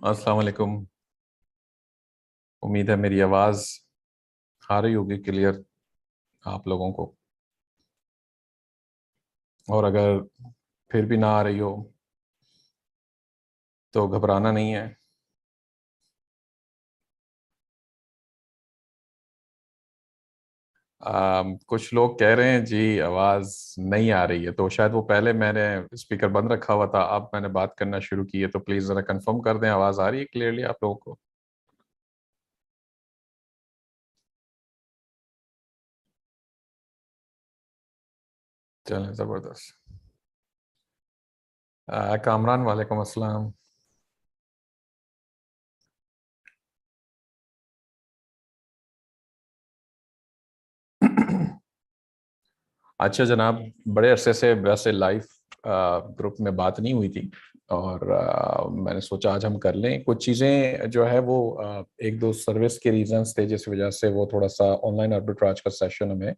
अस्सलाम वालेकुम। उम्मीद है मेरी आवाज़ आ रही होगी क्लियर आप लोगों को। और अगर फिर भी ना आ रही हो तो घबराना नहीं है। कुछ लोग कह रहे हैं जी आवाज़ नहीं आ रही है, तो शायद वो पहले मैंने स्पीकर बंद रखा हुआ था, अब मैंने बात करना शुरू की है, तो प्लीज़ ज़रा कंफर्म कर दें आवाज़ आ रही है क्लियरली आप लोगों को। चलें, ज़बरदस्त। कामरान वालेकुम अस्सलाम। अच्छा जनाब, बड़े अरसे से वैसे लाइव ग्रुप में बात नहीं हुई थी, और मैंने सोचा आज हम कर लें। कुछ चीज़ें जो है वो एक दो सर्विस के रीजंस थे जिस वजह से वो थोड़ा सा ऑनलाइन आर्बिट्राज का सेशन हमें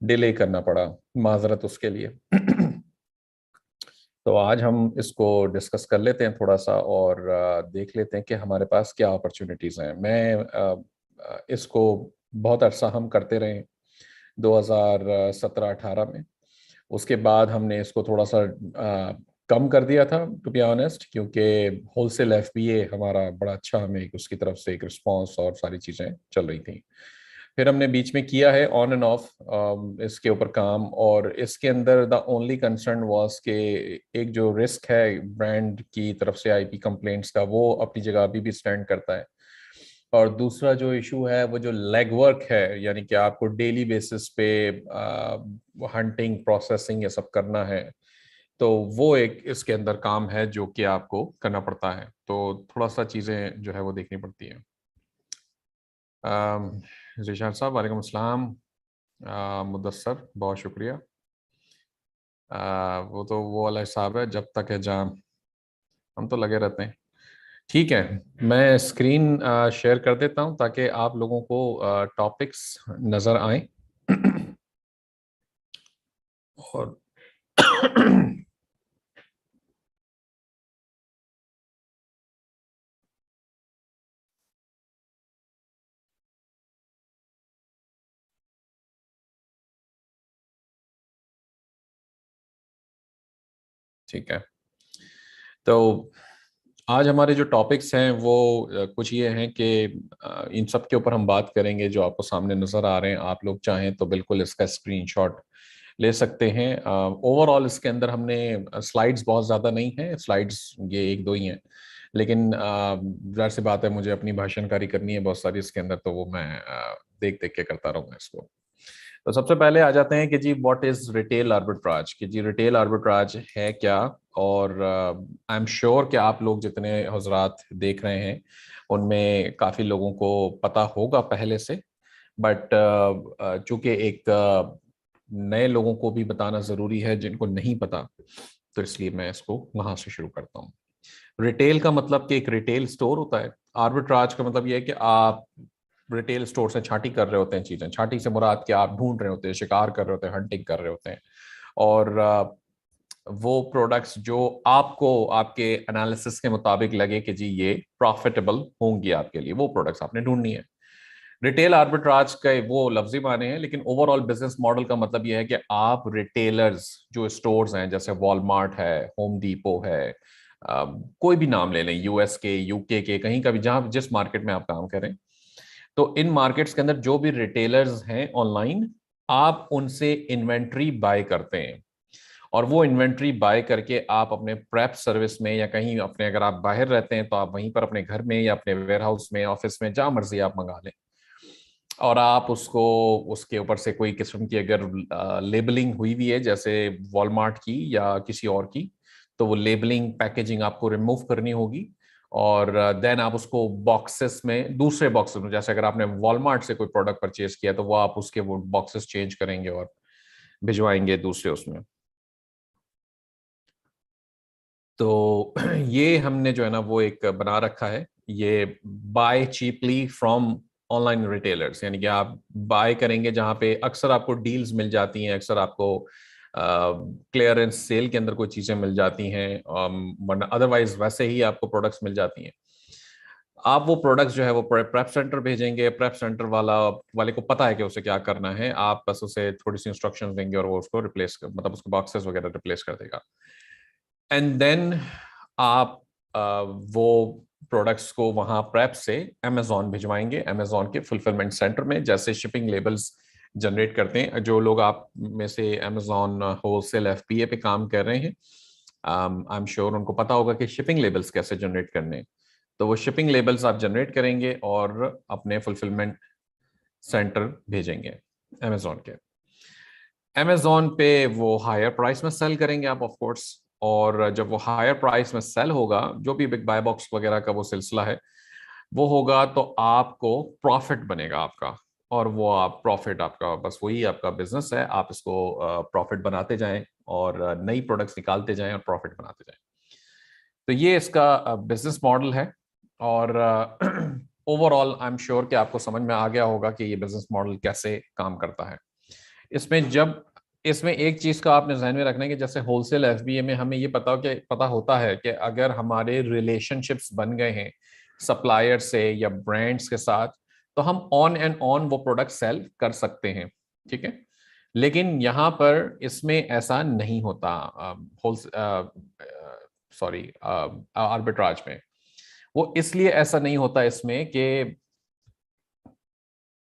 डिले करना पड़ा। माजरत उसके लिए। तो आज हम इसको डिस्कस कर लेते हैं थोड़ा सा, और देख लेते हैं कि हमारे पास क्या अपॉर्चुनिटीज़ हैं। मैं इसको बहुत अरसा हम करते रहे 2017-18 में। उसके बाद हमने इसको थोड़ा सा कम कर दिया था टू बी ऑनेस्ट, क्योंकि होलसेल एफबीए हमारा बड़ा अच्छा, हमें उसकी तरफ से एक रिस्पांस और सारी चीज़ें चल रही थी। फिर हमने बीच में किया है ऑन एंड ऑफ इसके ऊपर काम, और इसके अंदर द ओनली कंसर्न वाज कि एक जो रिस्क है ब्रांड की तरफ से आईपी कंप्लेंट्स का, वो अपनी जगह अभी भी स्टैंड करता है। और दूसरा जो इशू है वो जो लेग वर्क है, यानी कि आपको डेली बेसिस पे हंटिंग प्रोसेसिंग ये सब करना है, तो वो एक इसके अंदर काम है जो कि आपको करना पड़ता है। तो थोड़ा सा चीज़ें जो है वो देखनी पड़ती हैं। रिशाद साहब वालेकुम अस्सलाम। मुदस्सर बहुत शुक्रिया। वो तो वो वाला हिसाब है, जब तक है जान हम तो लगे रहते हैं। ठीक है, मैं स्क्रीन शेयर कर देता हूं ताकि आप लोगों को टॉपिक्स नज़र आए। और ठीक है, तो आज हमारे जो टॉपिक्स हैं वो कुछ ये हैं कि इन सब के ऊपर हम बात करेंगे जो आपको सामने नज़र आ रहे हैं। आप लोग चाहें तो बिल्कुल इसका स्क्रीनशॉट ले सकते हैं। ओवरऑल इसके अंदर हमने स्लाइड्स बहुत ज़्यादा नहीं है, स्लाइड्स ये एक दो ही हैं, लेकिन जाहिर सी बात है मुझे अपनी भाषणकारी करनी है बहुत सारी इसके अंदर, तो वो मैं देख देख के करता रहूँगा इसको। तो सबसे पहले आ जाते हैं कि जी व्हाट इज रिटेल आर्बिट्राज, कि जी रिटेल आर्बिट्राज है क्या। और आई एम श्योर कि आप लोग जितने हजरात देख रहे हैं उनमें काफ़ी लोगों को पता होगा पहले से, बट चूंकि एक नए लोगों को भी बताना ज़रूरी है जिनको नहीं पता, तो इसलिए मैं इसको वहां से शुरू करता हूँ। रिटेल का मतलब कि एक रिटेल स्टोर होता है। आर्बिट्राज का मतलब यह है कि आप रिटेल स्टोर से छांटी कर रहे होते हैं चीजें। छांटी से मुराद कि आप ढूंढ रहे होते हैं, शिकार कर रहे होते हैं, हंटिंग कर रहे होते हैं, और वो प्रोडक्ट्स जो आपको आपके एनालिसिस के मुताबिक लगे कि जी ये प्रॉफिटेबल होंगी आपके लिए, वो प्रोडक्ट्स आपने ढूंढनी है। रिटेल आर्बिट्राज का वो लफ्जी माने हैं, लेकिन ओवरऑल बिजनेस मॉडल का मतलब यह है कि आप रिटेलर्स जो स्टोर्स हैं जैसे वॉलमार्ट है, होम डिपो है, कोई भी नाम ले लें, यूएस के, यूके के, कहीं का भी, जहां जिस मार्केट में आप काम करें, तो इन मार्केट्स के अंदर जो भी रिटेलर्स हैं ऑनलाइन, आप उनसे इन्वेंट्री बाय करते हैं। और वो इन्वेंट्री बाय करके आप अपने प्रेप सर्विस में या कहीं अपने, अगर आप बाहर रहते हैं तो आप वहीं पर अपने घर में या अपने वेयर हाउस में, ऑफिस में, जहां मर्जी आप मंगा लें, और आप उसको, उसके ऊपर से कोई किस्म की अगर लेबलिंग हुई हुई है जैसे वॉलमार्ट की या किसी और की, तो वो लेबलिंग पैकेजिंग आपको रिमूव करनी होगी। और देन आप उसको बॉक्सेस में, दूसरे बॉक्सेस में, जैसे अगर आपने वॉलमार्ट से कोई प्रोडक्ट परचेज किया तो वो आप उसके वो बॉक्सेस चेंज करेंगे और भिजवाएंगे दूसरे उसमें। तो ये हमने जो है ना वो एक बना रखा है, ये buy cheaply from online retailers, यानी कि आप बाय करेंगे जहां पे अक्सर आपको डील्स मिल जाती हैं, अक्सर आपको क्लियरेंस सेल के अंदर कोई चीजें मिल जाती हैं, वरना अदरवाइज वैसे ही आपको प्रोडक्ट्स मिल जाती हैं। आप वो प्रोडक्ट्स जो है वो प्रेप सेंटर भेजेंगे, प्रेप सेंटर वाले को पता है कि उसे क्या करना है, आप बस उसे थोड़ी सी इंस्ट्रक्शंस देंगे और वो उसको रिप्लेस कर, मतलब उसके बॉक्सेस वगैरह रिप्लेस कर देगा। एंड देन आप वो प्रोडक्ट्स को वहां प्रेप से अमेजोन भिजवाएंगे, अमेजोन के फुलफिलमेंट सेंटर में। जैसे शिपिंग लेबल्स जनरेट करते हैं, जो लोग आप में से अमेजोन होलसेल एफपीए पे काम कर रहे हैं, आई एम श्योर उनको पता होगा कि शिपिंग लेबल्स कैसे जनरेट करने हैं। तो वो शिपिंग लेबल्स आप जनरेट करेंगे और अपने फुलफिलमेंट सेंटर भेजेंगे अमेजोन के। अमेजोन पे वो हायर प्राइस में सेल करेंगे आप ऑफ कोर्स। और जब वो हायर प्राइस में सेल होगा, जो भी बिग बाय बॉक्स वगैरह का वो सिलसिला है वो होगा, तो आपको प्रॉफिट बनेगा आपका। और वो आप प्रॉफिट आपका, बस वही आपका बिजनेस है, आप इसको प्रॉफिट बनाते जाएं और नई प्रोडक्ट्स निकालते जाएं और प्रॉफिट बनाते जाएं। तो ये इसका बिजनेस मॉडल है। और ओवरऑल आई एम श्योर कि आपको समझ में आ गया होगा कि ये बिजनेस मॉडल कैसे काम करता है। इसमें जब इसमें एक चीज का आपने ध्यान में रखना है कि जैसे होलसेल एफबीए में हमें ये पता होता है कि अगर हमारे रिलेशनशिप्स बन गए हैं सप्लायर से या ब्रांड्स के साथ, तो हम ऑन एंड ऑन वो प्रोडक्ट सेल कर सकते हैं। ठीक है। लेकिन यहाँ पर इसमें ऐसा नहीं होता सॉरी आर्बिट्राज में। वो इसलिए ऐसा नहीं होता इसमें कि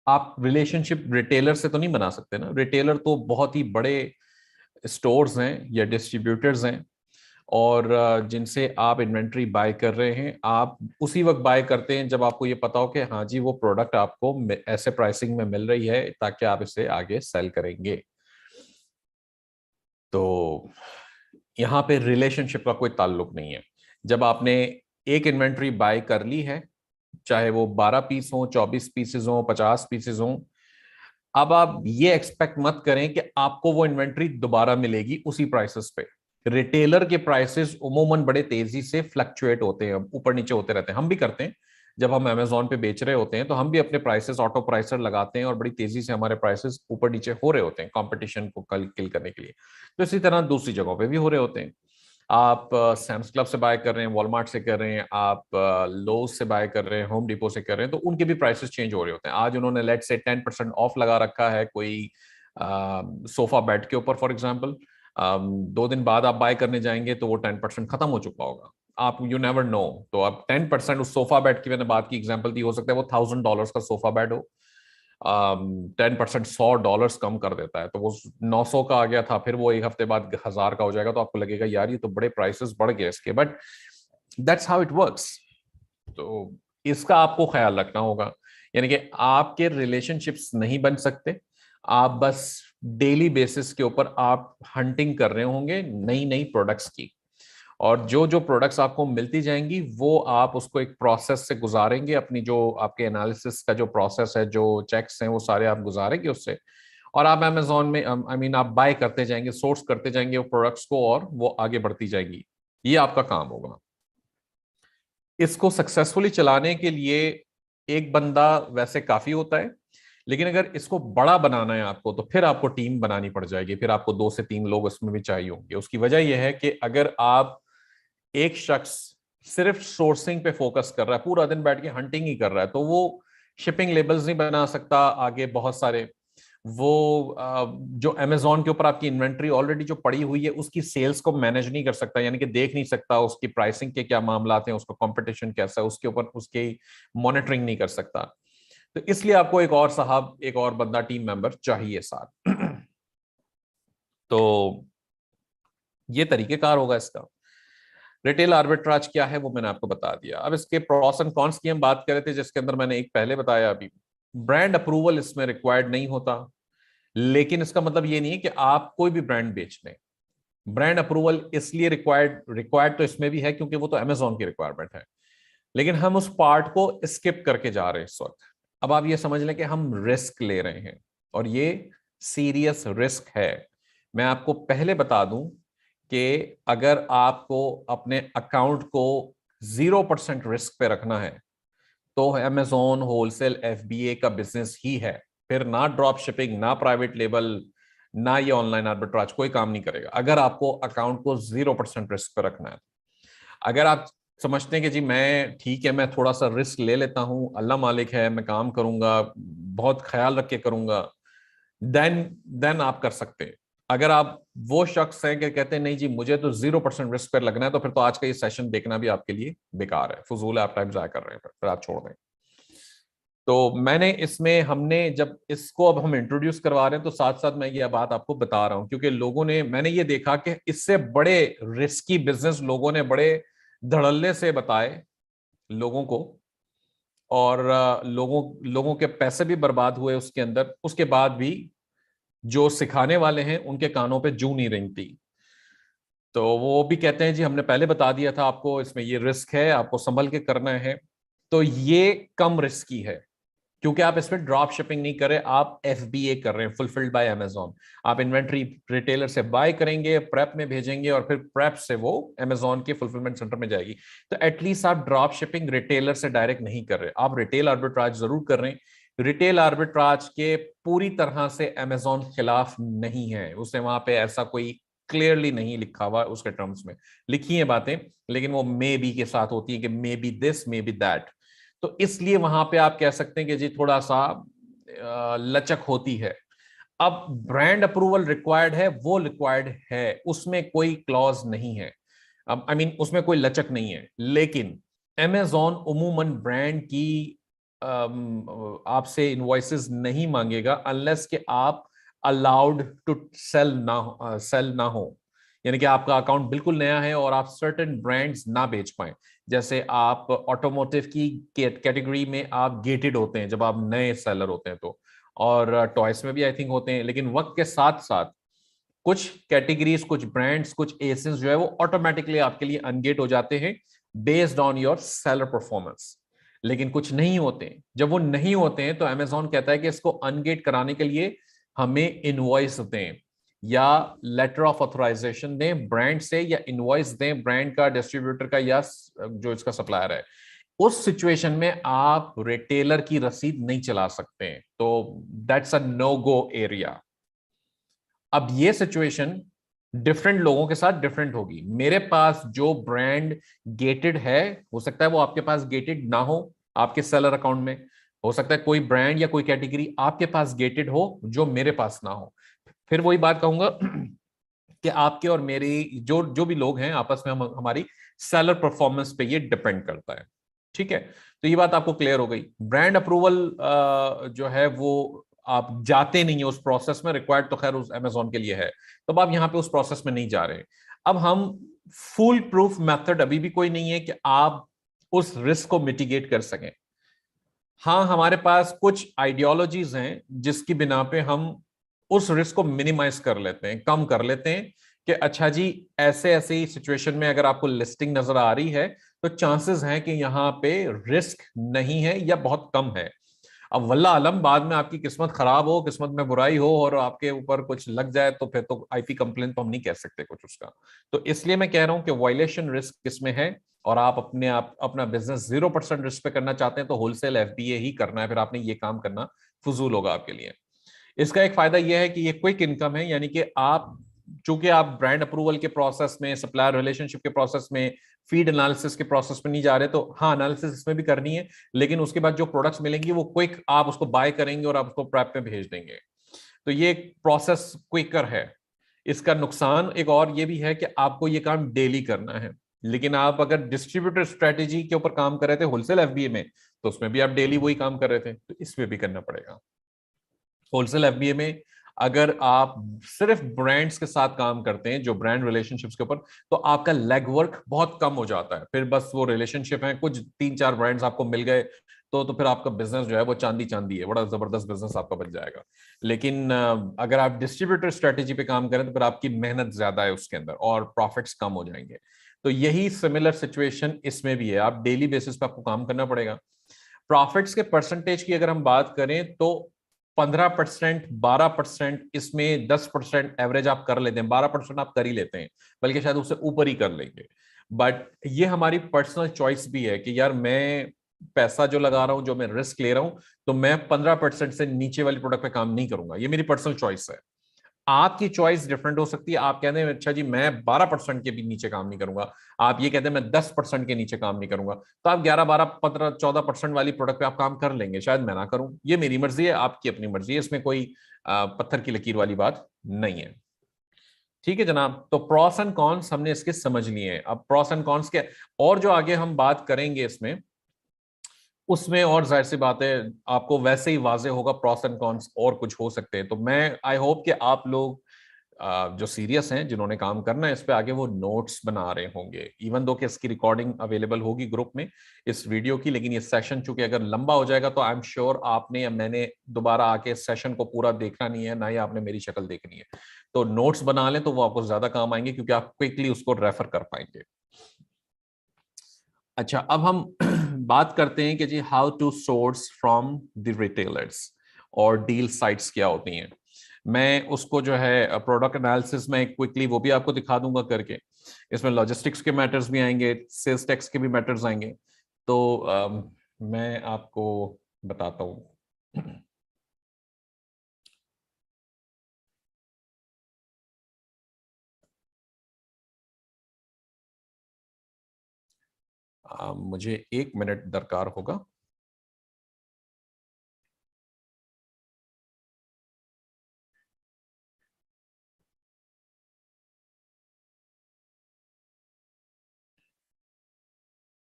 आप रिलेशनशिप रिटेलर से तो नहीं बना सकते ना। रिटेलर तो बहुत ही बड़े स्टोर्स हैं या डिस्ट्रीब्यूटर्स हैं, और जिनसे आप इन्वेंट्री बाय कर रहे हैं, आप उसी वक्त बाय करते हैं जब आपको ये पता हो कि हाँ जी वो प्रोडक्ट आपको ऐसे प्राइसिंग में मिल रही है ताकि आप इसे आगे सेल करेंगे। तो यहाँ पे रिलेशनशिप का कोई ताल्लुक नहीं है। जब आपने एक इन्वेंट्री बाय कर ली है, चाहे वो 12 पीस हो, 24 पीसेज हो, 50 पीसेज हो, अब आप ये एक्सपेक्ट मत करें कि आपको वो इन्वेंट्री दोबारा मिलेगी उसी प्राइसेस पे। रिटेलर के प्राइसेस उमूमन बड़े तेजी से फ्लक्चुएट होते हैं, ऊपर नीचे होते रहते हैं। हम भी करते हैं, जब हम अमेजोन पे बेच रहे होते हैं तो हम भी अपने प्राइसेस ऑटो प्राइसर लगाते हैं और बड़ी तेजी से हमारे प्राइसेस ऊपर नीचे हो रहे होते हैं कंपटीशन को कल किल करने के लिए। तो इसी तरह दूसरी जगहों पे भी हो रहे होते हैं। आप सैम्स क्लब से बाय कर रहे हैं, वॉलमार्ट से कर रहे हैं, आप लोज से बाय कर रहे हैं, होम डिपो से कर रहे हैं, तो उनके भी प्राइसेस चेंज हो रहे होते हैं। आज उन्होंने लेट से 10% ऑफ लगा रखा है कोई सोफा बेड के ऊपर फॉर एग्जाम्पल। 2 दिन बाद आप बाय करने जाएंगे तो वो 10% खत्म हो चुका होगा। आप यू नेवर नो। तो आप 10% उस सोफा बेड की मैंने बात की एग्जाम्पल दी, हो सकता है वो $1000 का सोफा बेड हो, 10% $100 कम कर देता है, तो वो 900 का आ गया था, फिर वो एक हफ्ते बाद 1000 का हो जाएगा, तो आपको लगेगा यार ये तो बड़े प्राइसेस बढ़ गए इसके। But that's how it works. तो इसका आपको ख्याल रखना होगा। यानी कि आपके रिलेशनशिप्स नहीं बन सकते, आप बस डेली बेसिस के ऊपर आप हंटिंग कर रहे होंगे नई नई प्रोडक्ट्स की। और जो जो प्रोडक्ट्स आपको मिलती जाएंगी वो आप उसको एक प्रोसेस से गुजारेंगे, अपनी जो आपके एनालिसिस का जो प्रोसेस है, जो चेक्स हैं, वो सारे आप गुजारेंगे उससे। और आप अमेजोन में आई मीन आप बाय करते जाएंगे, सोर्स करते जाएंगे वो प्रोडक्ट्स को, और वो आगे बढ़ती जाएंगी। ये आपका काम होगा। इसको सक्सेसफुली चलाने के लिए एक बंदा वैसे काफी होता है, लेकिन अगर इसको बड़ा बनाना है आपको, तो फिर आपको टीम बनानी पड़ जाएगी, फिर आपको 2 से 3 लोग उसमें भी चाहिए होंगे। उसकी वजह यह है कि अगर आप एक शख्स सिर्फ सोर्सिंग पे फोकस कर रहा है, पूरा दिन बैठ के हंटिंग ही कर रहा है, तो वो शिपिंग लेबल्स नहीं बना सकता आगे बहुत सारे। वो जो अमेजोन के ऊपर आपकी इन्वेंट्री ऑलरेडी जो पड़ी हुई है उसकी सेल्स को मैनेज नहीं कर सकता, यानी कि देख नहीं सकता उसकी प्राइसिंग के क्या मामला हैं, उसका कंपटीशन कैसा है, उसके ऊपर उसकी मॉनिटरिंग नहीं कर सकता। तो इसलिए आपको एक और साहब, एक और बंदा, टीम मेंबर चाहिए साथ। तो ये तरीकेकार होगा इसका। रिटेल आर्बिट्राज क्या है वो मैंने आपको बता दिया। अब इसके प्रोस एंड कॉन्स की हम बात कर रहे थे, जिसके अंदर मैंने एक पहले बताया अभी। ब्रांड अप्रूवल इसमें रिक्वायर्ड नहीं होता, लेकिन इसका मतलब ये नहीं है कि आप कोई भी ब्रांड बेच लें। ब्रांड अप्रूवल इसलिए रिक्वायर्ड रिक्वायर्ड तो इसमें भी है क्योंकि वो तो अमेजोन की रिक्वायरमेंट है, लेकिन हम उस पार्ट को स्किप करके जा रहे हैं इस वक्त। अब आप ये समझ लें कि हम रिस्क ले रहे हैं, और ये सीरियस रिस्क है। मैं आपको पहले बता दूं कि अगर आपको अपने अकाउंट को 0% रिस्क पे रखना है, तो अमेजोन होलसेल एफबीए का बिजनेस ही है। फिर ना ड्रॉप शिपिंग, ना प्राइवेट लेबल, ना ये ऑनलाइन आर्बिट्राज कोई काम नहीं करेगा अगर आपको अकाउंट को 0% रिस्क पे रखना है। अगर आप समझते हैं कि जी मैं ठीक है, मैं थोड़ा सा रिस्क ले लेता हूं, अल्लाह मालिक है, मैं काम करूंगा, बहुत ख्याल रख के करूंगा, देन देन आप कर सकते हैं। अगर आप वो शख्स हैं कि कहते हैं नहीं जी मुझे तो 0% रिस्क पर लगना है, तो फिर तो आज का ये सेशन देखना भी आपके लिए बेकार है, फजूल है, आप टाइम जाया कर रहे हैं, फिर आप छोड़ दें। तो मैंने इसमें हमने जब इसको अब हम इंट्रोड्यूस करवा रहे हैं, तो साथ साथ मैं ये बात आपको बता रहा हूं, क्योंकि लोगों ने, मैंने ये देखा कि इससे बड़े रिस्की बिजनेस लोगों ने बड़े धड़ल्ले से बताए लोगों को, और लोगों लोगों के पैसे भी बर्बाद हुए उसके अंदर, उसके बाद भी जो सिखाने वाले हैं उनके कानों पे जूं नहीं रेंगती। तो वो भी कहते हैं जी हमने पहले बता दिया था आपको, इसमें ये रिस्क है, आपको संभल के करना है। तो ये कम रिस्की है, क्योंकि आप इसमें ड्रॉप शिपिंग नहीं कर रहे, आप एफबीए कर रहे हैं, फुलफिल्ड बाय अमेजोन। आप इन्वेंट्री रिटेलर से बाय करेंगे, प्रेप में भेजेंगे, और फिर प्रेप से वो अमेजोन के फुलफिलमेंट सेंटर में जाएगी। तो एटलीस्ट आप ड्रॉप शिपिंग रिटेलर से डायरेक्ट नहीं कर रहे, आप रिटेल आर्बिट्राज जरूर कर रहे हैं। रिटेल आर्बिट्राज के पूरी तरह से अमेजोन खिलाफ नहीं है, उसने वहां पे ऐसा कोई क्लियरली नहीं लिखा हुआ उसके टर्म्स में, लिखी है बातें, लेकिन वो मे बी के साथ होती है कि may be this may be that. तो इसलिए वहां पे आप कह सकते हैं कि जी थोड़ा सा लचक होती है। अब ब्रांड अप्रूवल रिक्वायर्ड है, वो रिक्वायर्ड है, उसमें कोई क्लॉज नहीं है। अब आई मीन उसमें कोई लचक नहीं है, लेकिन अमेजॉन उमूमन ब्रांड की आपसे इनवॉइसेस नहीं मांगेगा अनलेस कि आप अलाउड टू सेल ना हो, यानी कि आपका अकाउंट बिल्कुल नया है और आप सर्टेन ब्रांड्स ना बेच पाए। जैसे आप ऑटोमोटिव की कैटेगरी में आप गेटेड होते हैं जब आप नए सेलर होते हैं, तो और टॉयस में भी आई थिंक होते हैं, लेकिन वक्त के साथ साथ कुछ कैटेगरीज, कुछ ब्रांड्स, कुछ एसेंस जो है वो ऑटोमेटिकली आपके लिए अनगेट हो जाते हैं based on your seller performance. लेकिन कुछ नहीं होते हैं, जब वो नहीं होते हैं तो अमेजोन कहता है कि इसको अनगेट कराने के लिए हमें इनवॉइस दें या लेटर ऑफ ऑथराइजेशन दें ब्रांड से, या इनवॉइस दें ब्रांड का, डिस्ट्रीब्यूटर का, या जो इसका सप्लायर है। उस सिचुएशन में आप रिटेलर की रसीद नहीं चला सकते हैं, तो that's a no go area. अब ये सिचुएशन डिफरेंट लोगों के साथ डिफरेंट होगी। मेरे पास जो ब्रांड गेटेड है, हो सकता है वो आपके पास गेटेड ना हो, आपके सेलर अकाउंट में हो सकता है कोई ब्रांड या कोई कैटेगरी आपके पास गेटेड हो जो मेरे पास ना हो। फिर वही बात कहूंगा कि आपके और मेरी जो जो भी लोग हैं आपस में, हमारी सेलर परफॉर्मेंस पे ये डिपेंड करता है। ठीक है, तो ये बात आपको क्लियर हो गई। ब्रांड अप्रूवल जो है वो आप जाते नहीं है उस प्रोसेस में, रिक्वायर्ड तो खैर उस अमेजोन के लिए है, तो अब आप यहां पे उस प्रोसेस में नहीं जा रहे। अब हम फुल प्रूफ मेथड अभी भी कोई नहीं है कि आप उस रिस्क को मिटिगेट कर सकें। हाँ, हमारे पास कुछ आइडियोलॉजीज हैं जिसकी बिना पे हम उस रिस्क को मिनिमाइज कर लेते हैं, कम कर लेते हैं, कि अच्छा जी ऐसे ऐसी सिचुएशन में अगर आपको लिस्टिंग नजर आ रही है तो चांसेस हैं कि यहाँ पे रिस्क नहीं है या बहुत कम है। अब वल्ला आलम बाद में आपकी किस्मत खराब हो, किस्मत में बुराई हो और आपके ऊपर कुछ लग जाए, तो फिर तो आईपी कंप्लेन तो हम नहीं कह सकते कुछ उसका। तो इसलिए मैं कह रहा हूं कि वायलेशन रिस्क किसमें है, और आप अपना बिजनेस 0% रिस्क पे करना चाहते हैं तो होलसेल एफबीए ही करना है, फिर आपने ये काम करना फजूल होगा आपके लिए। इसका एक फायदा यह है कि ये क्विक इनकम है, यानी कि आप चूंकि आप ब्रांड अप्रूवल के प्रोसेस में, सप्लायर रिलेशनशिप के प्रोसेस में, फीड एनालिसिस के प्रोसेस में नहीं जा रहे, तो हाँ एनालिसिस इसमें भी करनी है, लेकिन उसके बाद जो प्रोडक्ट्स मिलेंगी वो क्विक आप उसको बाय करेंगे और आप उसको प्रैप में भेज देंगे। तो ये प्रोसेस क्विकर है। इसका नुकसान एक और ये भी है कि आपको ये काम डेली करना है, लेकिन आप अगर डिस्ट्रीब्यूटर स्ट्रेटेजी के ऊपर काम कर रहे थे होलसेल एफबीए में, तो उसमें भी आप डेली वही काम कर रहे थे, तो इसमें भी करना पड़ेगा। होलसेल एफबीए में अगर आप सिर्फ ब्रांड्स के साथ काम करते हैं, जो ब्रांड रिलेशनशिप्स के ऊपर, तो आपका लेग वर्क बहुत कम हो जाता है। फिर बस वो रिलेशनशिप है, कुछ 3-4 ब्रांड्स आपको मिल गए, तो फिर आपका बिजनेस जो है वो चांदी चांदी है, बड़ा जबरदस्त बिजनेस आपका बन जाएगा। लेकिन अगर आप डिस्ट्रीब्यूटर स्ट्रेटेजी पे काम करें तो फिर आपकी मेहनत ज्यादा है उसके अंदर और प्रॉफिट्स कम हो जाएंगे। तो यही सिमिलर सिचुएशन इसमें भी है, आप डेली बेसिस पे आपको काम करना पड़ेगा। प्रॉफिट्स के परसेंटेज की अगर हम बात करें तो 15%, 12%, इसमें 10% एवरेज आप कर लेते हैं, 12% आप कर ही लेते हैं, बल्कि शायद उससे ऊपर ही कर लेंगे। बट ये हमारी पर्सनल चॉइस भी है कि यार मैं पैसा जो लगा रहा हूं, जो मैं रिस्क ले रहा हूं, तो मैं 15% से नीचे वाली प्रोडक्ट पे काम नहीं करूंगा, ये मेरी पर्सनल चॉइस है। आपकी चॉइस डिफरेंट हो सकती है। आप कहते हैं अच्छा जी मैं 12% के भी नीचे काम नहीं करूंगा, आप ये कहते हैं मैं 10% के नीचे काम नहीं करूंगा, तो आप 11, 12, 15, 14% वाली प्रोडक्ट पे आप काम कर लेंगे, शायद मैं ना करूं। ये मेरी मर्जी है, आपकी अपनी मर्जी है, इसमें कोई पत्थर की लकीर वाली बात नहीं है। ठीक है जनाब, तो प्रॉस एंड कॉन्स हमने इसके समझ लिए हैं। अब प्रॉस एंड कॉन्स के और जो आगे हम बात करेंगे इसमें, उसमें और जाहिर सी बात है आपको वैसे ही वाजे होगा प्रॉस एंड कॉन्स और कुछ हो सकते हैं। तो मैं आई होप कि आप लोग जो सीरियस हैं, जिन्होंने काम करना है इस पे आगे, वो नोट्स बना रहे होंगे। इवन दो कि इसकी रिकॉर्डिंग अवेलेबल होगी ग्रुप में इस वीडियो की, लेकिन ये सेशन चूंकि अगर लंबा हो जाएगा तो आई एम श्योर आपने या मैंने दोबारा आके इस सेशन को पूरा देखना नहीं है, ना ही आपने मेरी शक्ल देखनी है। तो नोट्स बना लें तो वो आपको ज्यादा काम आएंगे, क्योंकि आप क्विकली उसको रेफर कर पाएंगे। अच्छा, अब हम बात करते हैं कि जी how to source from the retailers और डील साइट्स क्या होती हैं। मैं उसको जो है प्रोडक्ट एनालिसिस में क्विकली वो भी आपको दिखा दूंगा करके। इसमें लॉजिस्टिक्स के मैटर्स भी आएंगे, सेल्स टैक्स के भी मैटर्स आएंगे। तो मैं आपको बताता हूँ। मुझे 1 मिनट दरकार होगा।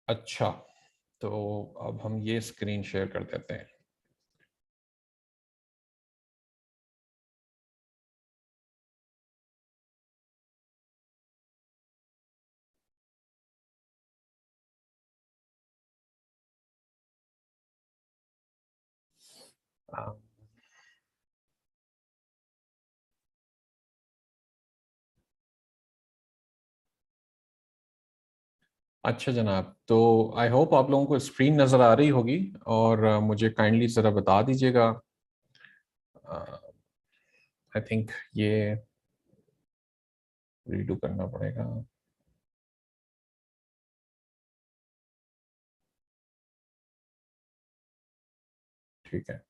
अच्छा, तो अब हम ये स्क्रीन शेयर कर देते हैं। अच्छा जनाब, तो आई होप आप लोगों को स्क्रीन नज़र आ रही होगी, और मुझे काइंडली ज़रा बता दीजिएगा। आई थिंक ये रीडू करना पड़ेगा। ठीक है।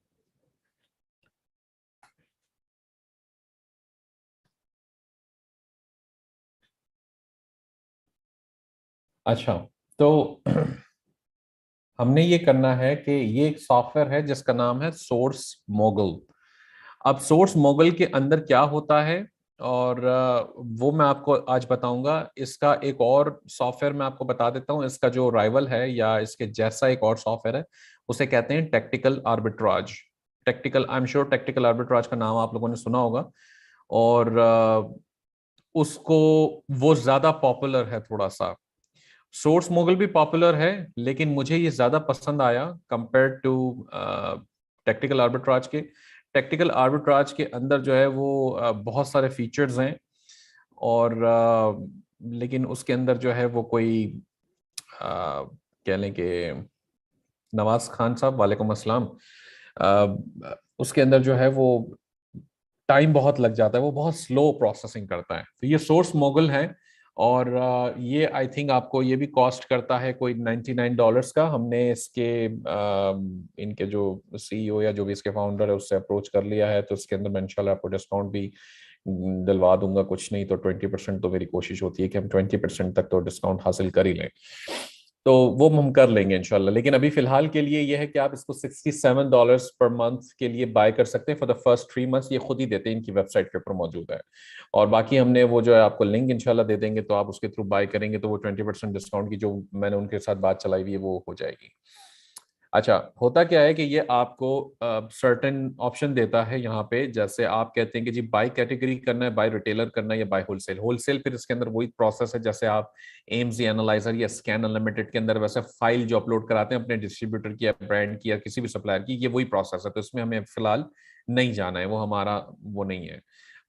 अच्छा, तो हमने ये करना है कि ये एक सॉफ्टवेयर है जिसका नाम है सोर्स मोगल। अब सोर्स मोगल के अंदर क्या होता है, और वो मैं आपको आज बताऊंगा। इसका एक और सॉफ्टवेयर मैं आपको बता देता हूँ, इसका जो राइवल है या इसके जैसा एक और सॉफ्टवेयर है, उसे कहते हैं tactical arbitrage. Tactical, I am sure tactical arbitrage का नाम आप लोगों ने सुना होगा। और उसको वो ज्यादा पॉपुलर है थोड़ा सा। सोर्स मोगल भी पॉपुलर है, लेकिन मुझे ये ज्यादा पसंद आया कंपेयर टू टेक्टिकल आर्बिट्राज के। टेक्टिकल आर्बिट्राज के अंदर जो है वो बहुत सारे फीचर्स हैं, और लेकिन उसके अंदर जो है वो कोई कह लें कि नवाज खान साहब, वालेकुम अस्सलाम, उसके अंदर जो है वो टाइम बहुत लग जाता है, वो बहुत स्लो प्रोसेसिंग करता है। तो ये सोर्स मोगल है, और ये आई थिंक आपको ये भी कॉस्ट करता है कोई $99 का। हमने इसके इनके जो सीईओ या जो भी इसके फाउंडर है उससे अप्रोच कर लिया है, तो इसके अंदर मैं इंशाल्लाह आपको डिस्काउंट भी दिलवा दूंगा। कुछ नहीं तो 20%, तो मेरी कोशिश होती है कि हम 20% तक तो डिस्काउंट हासिल कर ही लें। तो वो हम कर लेंगे इंशाल्लाह। लेकिन अभी फिलहाल के लिए ये है कि आप इसको $67 पर मंथ के लिए बाय कर सकते हैं फॉर द फर्स्ट 3 मंथ्स। ये खुद ही देते हैं, इनकी वेबसाइट के ऊपर मौजूद है। और बाकी हमने वो जो है आपको लिंक इंशाल्लाह दे देंगे, तो आप उसके थ्रू बाय करेंगे तो वो 20% डिस्काउंट की जो मैंने उनके साथ बात चलाई हुई है वो हो जाएगी। अच्छा, होता क्या है कि ये आपको सर्टेन ऑप्शन देता है यहाँ पे। जैसे आप कहते हैं कि जी बाय कैटेगरी करना है, बाय रिटेलर करना है, या बाय होलसेल। होलसेल फिर इसके अंदर वही प्रोसेस है जैसे आप एम्स एनालाइजर या स्कैन अनलिमिटेड के अंदर वैसे फाइल जो अपलोड कराते हैं अपने डिस्ट्रीब्यूटर की या ब्रांड की या किसी भी सप्लायर की, ये वही प्रोसेस है। तो इसमें हमें फिलहाल नहीं जाना है, वो हमारा वो नहीं है।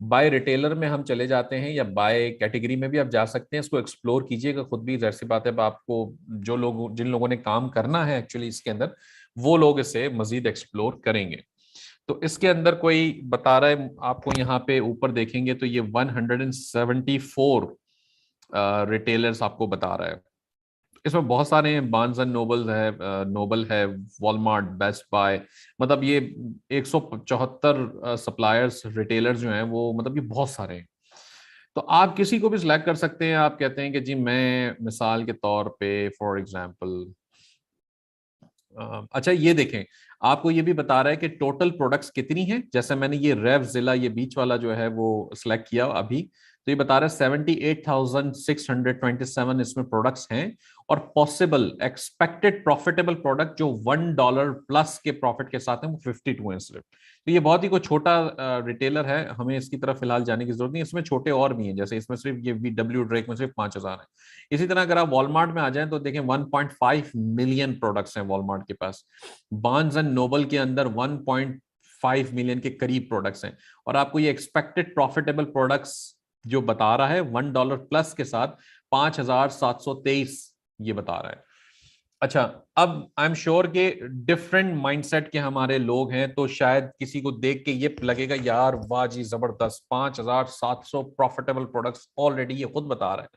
बाय रिटेलर में हम चले जाते हैं, या बाय कैटेगरी में भी आप जा सकते हैं। इसको एक्सप्लोर कीजिएगा खुद भी, जाहिर सी बात है। आपको जो लोग, जिन लोगों ने काम करना है एक्चुअली इसके अंदर, वो लोग इसे मजीद एक्सप्लोर करेंगे। तो इसके अंदर कोई बता रहा है आपको, यहाँ पे ऊपर देखेंगे तो ये 174 रिटेलर्स आपको बता रहा है। इसमें बहुत सारे हैं, बार्न्स एंड नोबल है, नोबल है, वॉलमार्ट, बेस्ट बाय, मतलब ये 174 सप्लायर्स, रिटेलर्स जो हैं वो, मतलब ये बहुत सारे हैं। तो आप किसी को भी सिलेक्ट कर सकते हैं। आप कहते हैं कि जी मैं मिसाल के तौर पे फॉर एग्जांपल, अच्छा ये देखें, आपको ये भी बता रहा है कि टोटल प्रोडक्ट्स कितनी हैं। जैसे मैंने ये रेव जिला, ये बीच वाला जो है वो सिलेक्ट किया अभी, तो ये बता रहा है 78,627 इसमें प्रोडक्ट्स हैं। और पॉसिबल एक्सपेक्टेड प्रॉफिटेबल प्रोडक्ट जो $1 प्लस के प्रॉफिट के साथ हैं वो 52 हैं सिर्फ। तो ये बहुत ही कोई छोटा रिटेलर है, हमें इसकी तरफ फिलहाल जाने की जरूरत नहीं। इसमें छोटे और भी हैं, जैसे इसमें सिर्फ ये VW ड्रेक में सिर्फ 5,000 है। इसी तरह अगर आप वॉलमार्ट में आ जाएं तो देखें 1.5 मिलियन प्रोडक्ट्स हैं वॉलमार्ट के पास। बार्न्स एंड नोबल के अंदर 1.5 मिलियन के करीब प्रोडक्ट्स हैं। और आपको ये एक्सपेक्टेड प्रॉफिटेबल प्रोडक्ट्स जो बता रहा है $1 प्लस के साथ 5,723 ये बता रहा है। अच्छा, अब आई एम श्योर के डिफरेंट माइंडसेट के हमारे लोग हैं, तो शायद किसी को देख के ये लगेगा यार वाह जी जबरदस्त, 5,700 प्रॉफिटेबल प्रोडक्ट्स ऑलरेडी, ये खुद बता रहा है।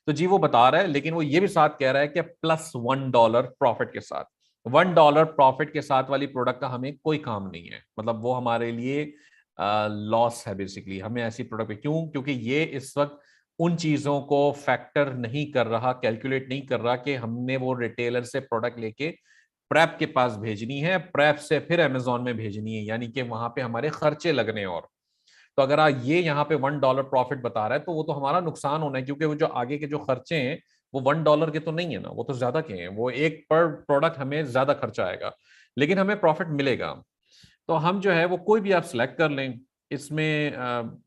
तो जी वो बता रहा है, लेकिन वो ये भी साथ कह रहा है कि +$1 प्रॉफिट के साथ, $1 प्रॉफिट के साथ वाली प्रोडक्ट का हमें कोई काम नहीं है, मतलब वो हमारे लिए लॉस है बेसिकली। हमें ऐसी प्रोडक्ट क्यों, क्योंकि ये इस वक्त उन चीजों को फैक्टर नहीं कर रहा, कैलकुलेट नहीं कर रहा कि हमने वो रिटेलर से प्रोडक्ट लेके प्रेप के पास भेजनी है, प्रेप से फिर अमेजोन में भेजनी है, यानी कि वहां पे हमारे खर्चे लगने। और तो अगर ये यहाँ पे $1 प्रॉफिट बता रहा है तो वो तो हमारा नुकसान होना है, क्योंकि वो जो आगे के जो खर्चे हैं वो $1 के तो नहीं है ना, वो तो ज्यादा के हैं, वो एक पर प्रोडक्ट हमें ज्यादा खर्चा आएगा, लेकिन हमें प्रॉफिट मिलेगा। तो हम जो है वो कोई भी आप सिलेक्ट कर लें इसमें,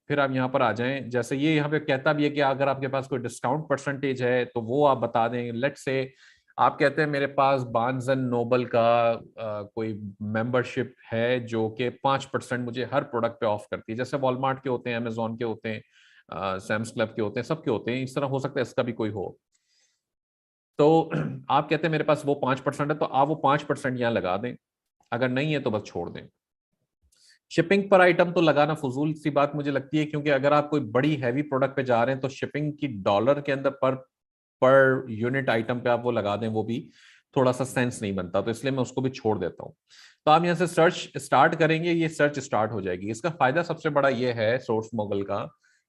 फिर आप यहाँ पर आ जाएं। जैसे ये यहाँ पे कहता भी है कि अगर आपके पास कोई डिस्काउंट परसेंटेज है तो वो आप बता दें। लेट से आप कहते हैं मेरे पास बार्न्स एंड नोबल का कोई मेंबरशिप है जो कि 5% मुझे हर प्रोडक्ट पे ऑफ करती है, जैसे वॉलमार्ट के होते हैं, अमेजोन के होते हैं, सैम्स क्लब के होते हैं, सबके होते हैं। इस तरह हो सकता है इसका भी कोई हो। तो आप कहते हैं मेरे पास वो 5% है, तो आप वो 5% यहाँ लगा दें, अगर नहीं है तो बस छोड़ दें। शिपिंग पर आइटम तो लगाना फजूल सी बात मुझे लगती है, क्योंकि अगर आप कोई बड़ी हैवी प्रोडक्ट पे जा रहे हैं तो शिपिंग की डॉलर के अंदर पर पर यूनिट आइटम पे आप वो लगा दें, वो भी थोड़ा सा सेंस नहीं बनता, तो इसलिए मैं उसको भी छोड़ देता हूँ। तो आप यहाँ से सर्च स्टार्ट करेंगे, ये सर्च स्टार्ट हो जाएगी। इसका फायदा सबसे बड़ा ये है सोर्स मोगल का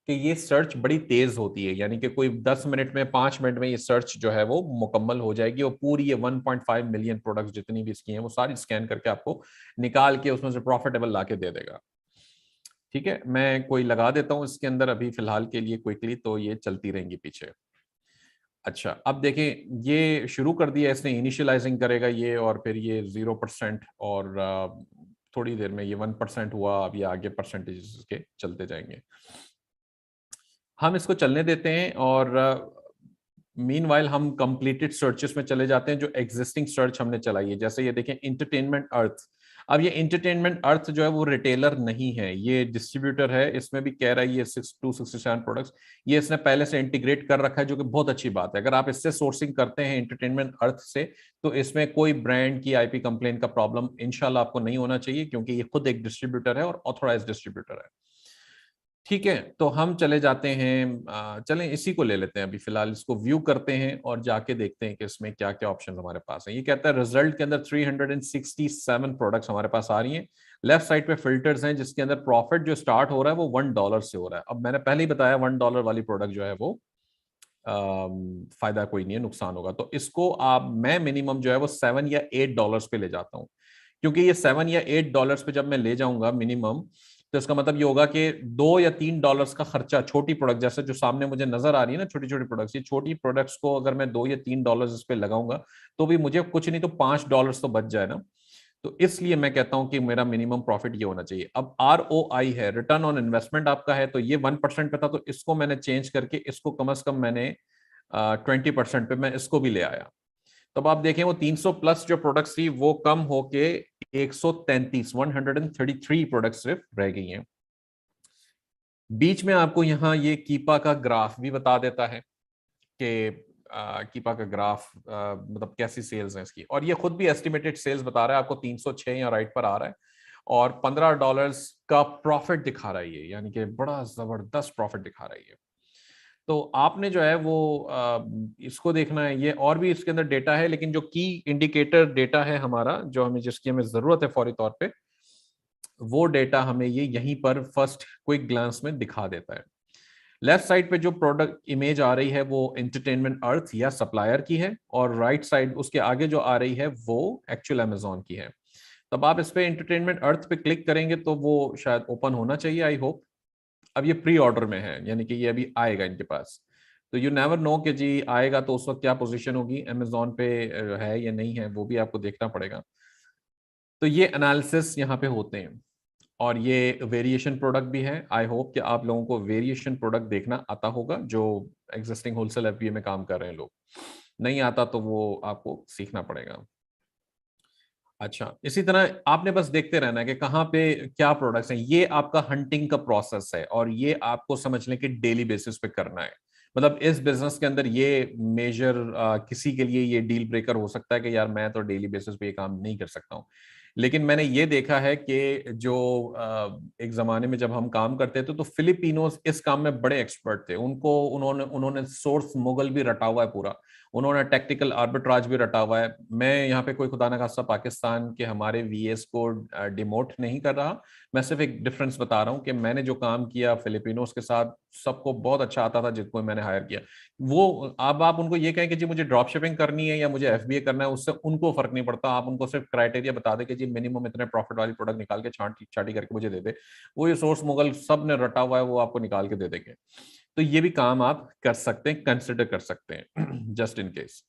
कि ये सर्च बड़ी तेज होती है, यानी कि कोई 10 मिनट में, 5 मिनट में ये सर्च जो है वो मुकम्मल हो जाएगी, और पूरी ये 1.5 मिलियन प्रोडक्ट्स जितनी भी इसकी हैं वो सारी स्कैन करके आपको निकाल के उसमें से प्रॉफिटेबल ला के दे देगा। ठीक है, मैं कोई लगा देता हूँ इसके अंदर अभी फिलहाल के लिए क्विकली, तो ये चलती रहेंगी पीछे। अच्छा, अब देखें ये शुरू कर दिया इसने, इनिशियलाइजिंग करेगा ये, और फिर ये 0%, और थोड़ी देर में ये 1% हुआ। अब ये आगे परसेंटेज के चलते जाएंगे, हम इसको चलने देते हैं। और मीनवाइल हम कंप्लीटेड सर्चेस में चले जाते हैं जो एग्जिस्टिंग सर्च हमने चलाई है। जैसे ये देखें इंटरटेनमेंट अर्थ, अब ये इंटरटेनमेंट अर्थ जो है वो रिटेलर नहीं है, ये डिस्ट्रीब्यूटर है। इसमें भी कह रहा है ये 267 प्रोडक्ट्स ये इसने पहले से इंटीग्रेट कर रखा है, जो कि बहुत अच्छी बात है। अगर आप इससे सोर्सिंग करते हैं इंटरटेनमेंट अर्थ से, तो इसमें कोई ब्रांड की IP कंप्लेन का प्रॉब्लम इंशाल्लाह आपको नहीं होना चाहिए, क्योंकि ये खुद एक डिस्ट्रीब्यूटर है और ऑथोराइज डिस्ट्रीब्यूटर है। ठीक है, तो हम चले जाते हैं, चलें इसी को ले लेते हैं अभी फिलहाल, इसको व्यू करते हैं और जाके देखते हैं कि इसमें क्या क्या ऑप्शन हमारे पास है। ये कहता है रिजल्ट के अंदर 367 प्रोडक्ट्स हमारे पास आ रही हैं। लेफ्ट साइड पे फिल्टर्स हैं जिसके अंदर प्रॉफिट जो स्टार्ट हो रहा है वो $1 से हो रहा है। अब मैंने पहले ही बताया $1 वाली प्रोडक्ट जो है वो फायदा कोई नहीं है, नुकसान होगा। तो इसको आप, मैं मिनिमम जो है वो $7 या $8 पे ले जाता हूँ, क्योंकि ये $7 या $8 पे जब मैं ले जाऊंगा मिनिमम, तो इसका मतलब ये होगा कि $2 या $3 का खर्चा, छोटी प्रोडक्ट जैसे जो सामने मुझे नजर आ रही है ना, छोटी छोटी प्रोडक्ट्स, ये छोटी प्रोडक्ट्स को अगर मैं $2 या $3 इस पे लगाऊंगा तो भी मुझे कुछ नहीं तो $5 तो बच जाए ना। तो इसलिए मैं कहता हूं कि मेरा मिनिमम प्रॉफिट ये होना चाहिए। अब ROI है, रिटर्न ऑन इन्वेस्टमेंट आपका है, तो ये 1% पे था, तो इसको मैंने चेंज करके इसको कम से कम मैंने 20% पे मैं इसको भी ले आया। तो अब आप देखें वो 300 प्लस जो प्रोडक्ट्स थी वो कम होके 133 प्रोडक्ट सिर्फ रह गई हैं। बीच में आपको यहाँ ये कीपा का ग्राफ भी बता देता है कि कीपा का ग्राफ मतलब कैसी सेल्स है इसकी, और ये खुद भी एस्टिमेटेड सेल्स बता रहा है आपको, 306 या राइट पर आ रहा है, और $15 का प्रॉफिट दिखा रहा है ये, यानी कि बड़ा जबरदस्त प्रॉफिट दिखा रहा है ये। तो आपने जो है वो इसको देखना है। ये और भी इसके अंदर डेटा है, लेकिन जो की इंडिकेटर डेटा है हमारा, जो हमें जिसकी हमें जरूरत है फौरी तौर पे, वो डेटा हमें ये यहीं पर फर्स्ट क्विक ग्लांस में दिखा देता है। लेफ्ट साइड पे जो प्रोडक्ट इमेज आ रही है वो एंटरटेनमेंट अर्थ या सप्लायर की है, और राइट साइड उसके आगे जो आ रही है वो एक्चुअल अमेजोन की है। तब आप इस पे एंटरटेनमेंट अर्थ पे क्लिक करेंगे तो वो शायद ओपन होना चाहिए, आई होप। अब ये प्री ऑर्डर में है, यानी कि ये अभी आएगा इनके पास। तो यू नेवर नो कि जी आएगा तो उस वक्त क्या पोजीशन होगी अमेजोन पे, है या नहीं है, वो भी आपको देखना पड़ेगा। तो ये एनालिसिस यहाँ पे होते हैं, और ये वेरिएशन प्रोडक्ट भी है। आई होप कि आप लोगों को वेरिएशन प्रोडक्ट देखना आता होगा, जो एग्जिस्टिंग होलसेल एफबीए में काम कर रहे हैं लोग। नहीं आता तो वो आपको सीखना पड़ेगा। अच्छा, इसी तरह आपने बस देखते रहना है कि कहाँ पे क्या प्रोडक्ट्स हैं। ये आपका हंटिंग का प्रोसेस है, और ये आपको समझ लें कि डेली बेसिस पे करना है। मतलब इस बिजनेस के अंदर ये मेजर किसी के लिए ये डील ब्रेकर हो सकता है कि यार मैं तो डेली बेसिस पे ये काम नहीं कर सकता हूँ। लेकिन मैंने ये देखा है कि जो एक जमाने में जब हम काम करते थे तो फिलिपिनोज इस काम में बड़े एक्सपर्ट थे। उनको उन्होंने उन्होंने सोर्स मुगल भी रटा हुआ है पूरा, उन्होंने टेक्निकल आर्बिट्राज भी रटा हुआ है। मैं यहाँ पे कोई खुदा न खास्ता पाकिस्तान के हमारे वीएस को डिमोट नहीं कर रहा, मैं सिर्फ एक डिफरेंस बता रहा हूँ कि मैंने जो काम किया फिलिपिनोस के साथ, सबको बहुत अच्छा आता था जिनको मैंने हायर किया। वो अब आप उनको ये कहें कि जी मुझे ड्रॉप शिपिंग करनी है या मुझे एफबीए करना है, उससे उनको फर्क नहीं पड़ता। आप उनको सिर्फ क्राइटेरिया बता दें कि जी मिनिमम इतने प्रॉफिट वाली प्रोडक्ट निकाल के छांटी छाटी करके मुझे दे दे, वो ये सोर्स मुगल सब ने रटा हुआ है वो आपको निकाल के दे देंगे। तो ये भी काम आप कर सकते हैं, कंसिडर कर सकते हैं जस्ट इन केस।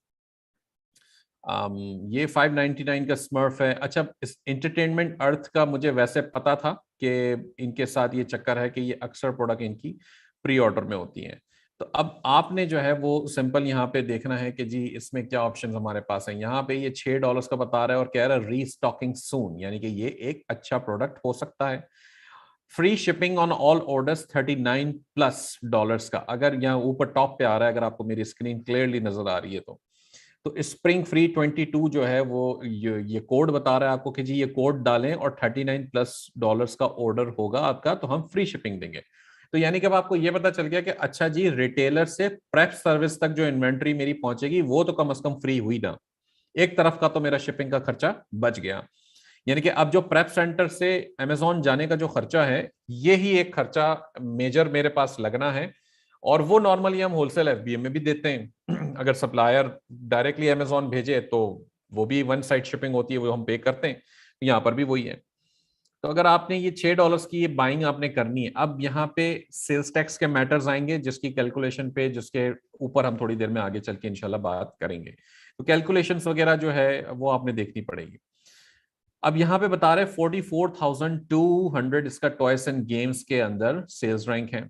ये 599 का स्मर्फ है। अच्छा, इस एंटरटेनमेंट अर्थ का मुझे वैसे पता था कि इनके साथ ये चक्कर है कि ये अक्सर प्रोडक्ट इनकी प्री ऑर्डर में होती हैं। तो अब आपने जो है वो सिंपल यहाँ पे देखना है कि जी इसमें क्या ऑप्शंस हमारे पास हैं। यहाँ पे ये $6 का बता रहा है और कह रहा है रीस्टॉकिंग सून, यानी कि ये एक अच्छा प्रोडक्ट हो सकता है। Free shipping on all orders $39+ का, अगर यहाँ ऊपर टॉप पे आ रहा है, अगर आपको मेरी स्क्रीन क्लियरली नजर आ रही है तो स्प्रिंग फ्री 22 जो है वो ये कोड बता रहा है आपको कि जी ये कोड डालें और $39+ का ऑर्डर होगा आपका, तो हम फ्री शिपिंग देंगे। तो यानी कि अब आपको ये पता चल गया कि अच्छा जी रिटेलर से प्रेप सर्विस तक जो इन्वेंट्री मेरी पहुंचेगी वो तो कम से कम फ्री हुई ना, एक तरफ का तो मेरा शिपिंग का खर्चा बच गया। यानी कि अब जो प्रेप सेंटर से अमेजोन जाने का जो खर्चा है, ये ही एक खर्चा मेजर मेरे पास लगना है। और वो नॉर्मली हम होलसेल एफबीए में भी देते हैं अगर सप्लायर डायरेक्टली अमेजोन भेजे तो वो भी वन साइड शिपिंग होती है, वो हम पे करते हैं। यहाँ पर भी वही है। तो अगर आपने ये $6 की ये बाइंग आपने करनी है, अब यहाँ पे सेल्स टैक्स के मैटर्स आएंगे जिसकी कैलकुलेशन पे, जिसके ऊपर हम थोड़ी देर में आगे चल के इंशाल्लाह बात करेंगे। तो कैलकुलेशंस वगैरह जो है वो आपने देखनी पड़ेगी। अब यहाँ पे बता रहे 44,200 इसका टॉयस एंड गेम्स के अंदर सेल्स रैंक है।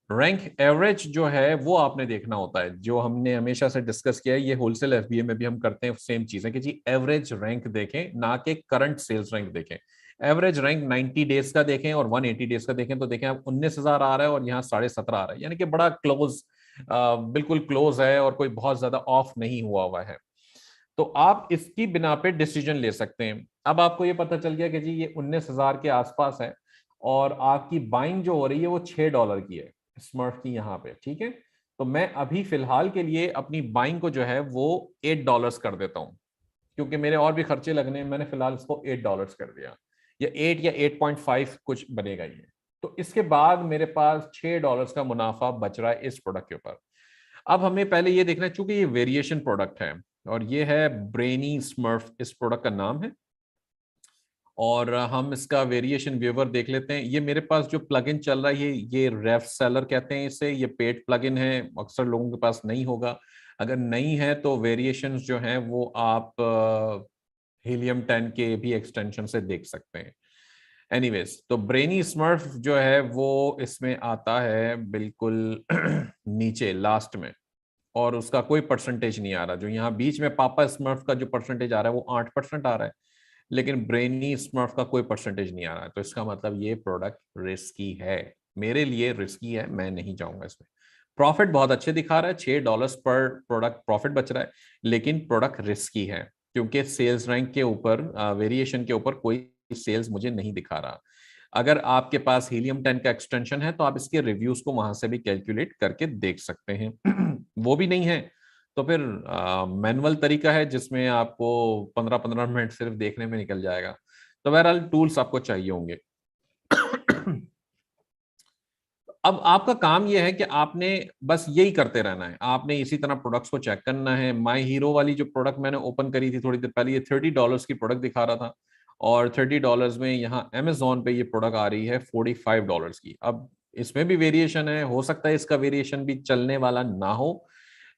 रैंक एवरेज जो है वो आपने देखना होता है, जो हमने हमेशा से डिस्कस किया है, ये होलसेल एफबीए में भी हम करते हैं सेम चीज है कि जी एवरेज रैंक देखें, ना कि करंट सेल्स रैंक देखें। एवरेज रैंक 90 डेज का देखें और 180 डेज का देखें, तो देखें अब 19,000 आ रहा है और यहाँ 17.5 आ रहा है, यानी कि बड़ा क्लोज, बिल्कुल क्लोज है और कोई बहुत ज्यादा ऑफ नहीं हुआ है। तो आप इसकी बिना पे डिसीजन ले सकते हैं। अब आपको ये पता चल गया कि जी ये 19,000 के आसपास है, और आपकी बाइंग जो हो रही है वो $6 की है स्मर्फ की यहाँ पे, ठीक है। तो मैं अभी फिलहाल के लिए अपनी बाइंग को जो है वो $8 कर देता हूँ, क्योंकि मेरे और भी खर्चे लगने हैं। मैंने फिलहाल इसको $8 कर दिया, या 8 या 8.5 कुछ बनेगा ये। तो इसके बाद मेरे पास $6 का मुनाफा बच रहा है इस प्रोडक्ट के ऊपर। अब हमें पहले ये देखना है, चूंकि ये वेरिएशन प्रोडक्ट है और ये है ब्रेनी स्मर्फ इस प्रोडक्ट का नाम है, और हम इसका वेरिएशन व्यूवर देख लेते हैं। ये मेरे पास जो प्लगइन चल रहा है ये रेफ सेलर कहते हैं इसे, ये पेड प्लगइन है, अक्सर लोगों के पास नहीं होगा। अगर नहीं है तो वेरिएशंस जो हैं वो आप हीलियम 10 के भी एक्सटेंशन से देख सकते हैं। एनीवेज, तो ब्रेनी स्मर्फ जो है वो इसमें आता है बिल्कुल नीचे लास्ट में, और उसका कोई परसेंटेज नहीं आ रहा। जो यहाँ बीच में पापा स्मर्फ का जो परसेंटेज आ रहा है वो 8% आ रहा है, लेकिन ब्रेनी स्मर्फ का कोई परसेंटेज नहीं आ रहा है। तो इसका मतलब ये प्रोडक्ट रिस्की है, मेरे लिए रिस्की है, मैं नहीं जाऊंगा इसमें। प्रॉफिट बहुत अच्छे दिखा रहा है, $6 पर प्रोडक्ट प्रॉफिट बच रहा है, लेकिन प्रोडक्ट रिस्की है क्योंकि सेल्स रैंक के ऊपर वेरिएशन के ऊपर कोई सेल्स मुझे नहीं दिखा रहा। अगर आपके पास हीलियम 10 का एक्सटेंशन है तो आप इसके रिव्यूज को वहां से भी कैलकुलेट करके देख सकते हैं। वो भी नहीं है तो फिर मैनुअल तरीका है जिसमें आपको 15-15 मिनट सिर्फ देखने में निकल जाएगा। तो बहरहाल टूल्स आपको चाहिए होंगे। अब आपका काम यह है कि आपने बस यही करते रहना है, आपने इसी तरह प्रोडक्ट्स को चेक करना है। माई हीरो वाली जो प्रोडक्ट मैंने ओपन करी थी थोड़ी देर पहले, ये $30 की प्रोडक्ट दिखा रहा था, और $30 में यहाँ अमेजोन पे ये प्रोडक्ट आ रही है $45 की। अब इसमें भी वेरिएशन है, हो सकता है इसका वेरिएशन भी चलने वाला ना हो,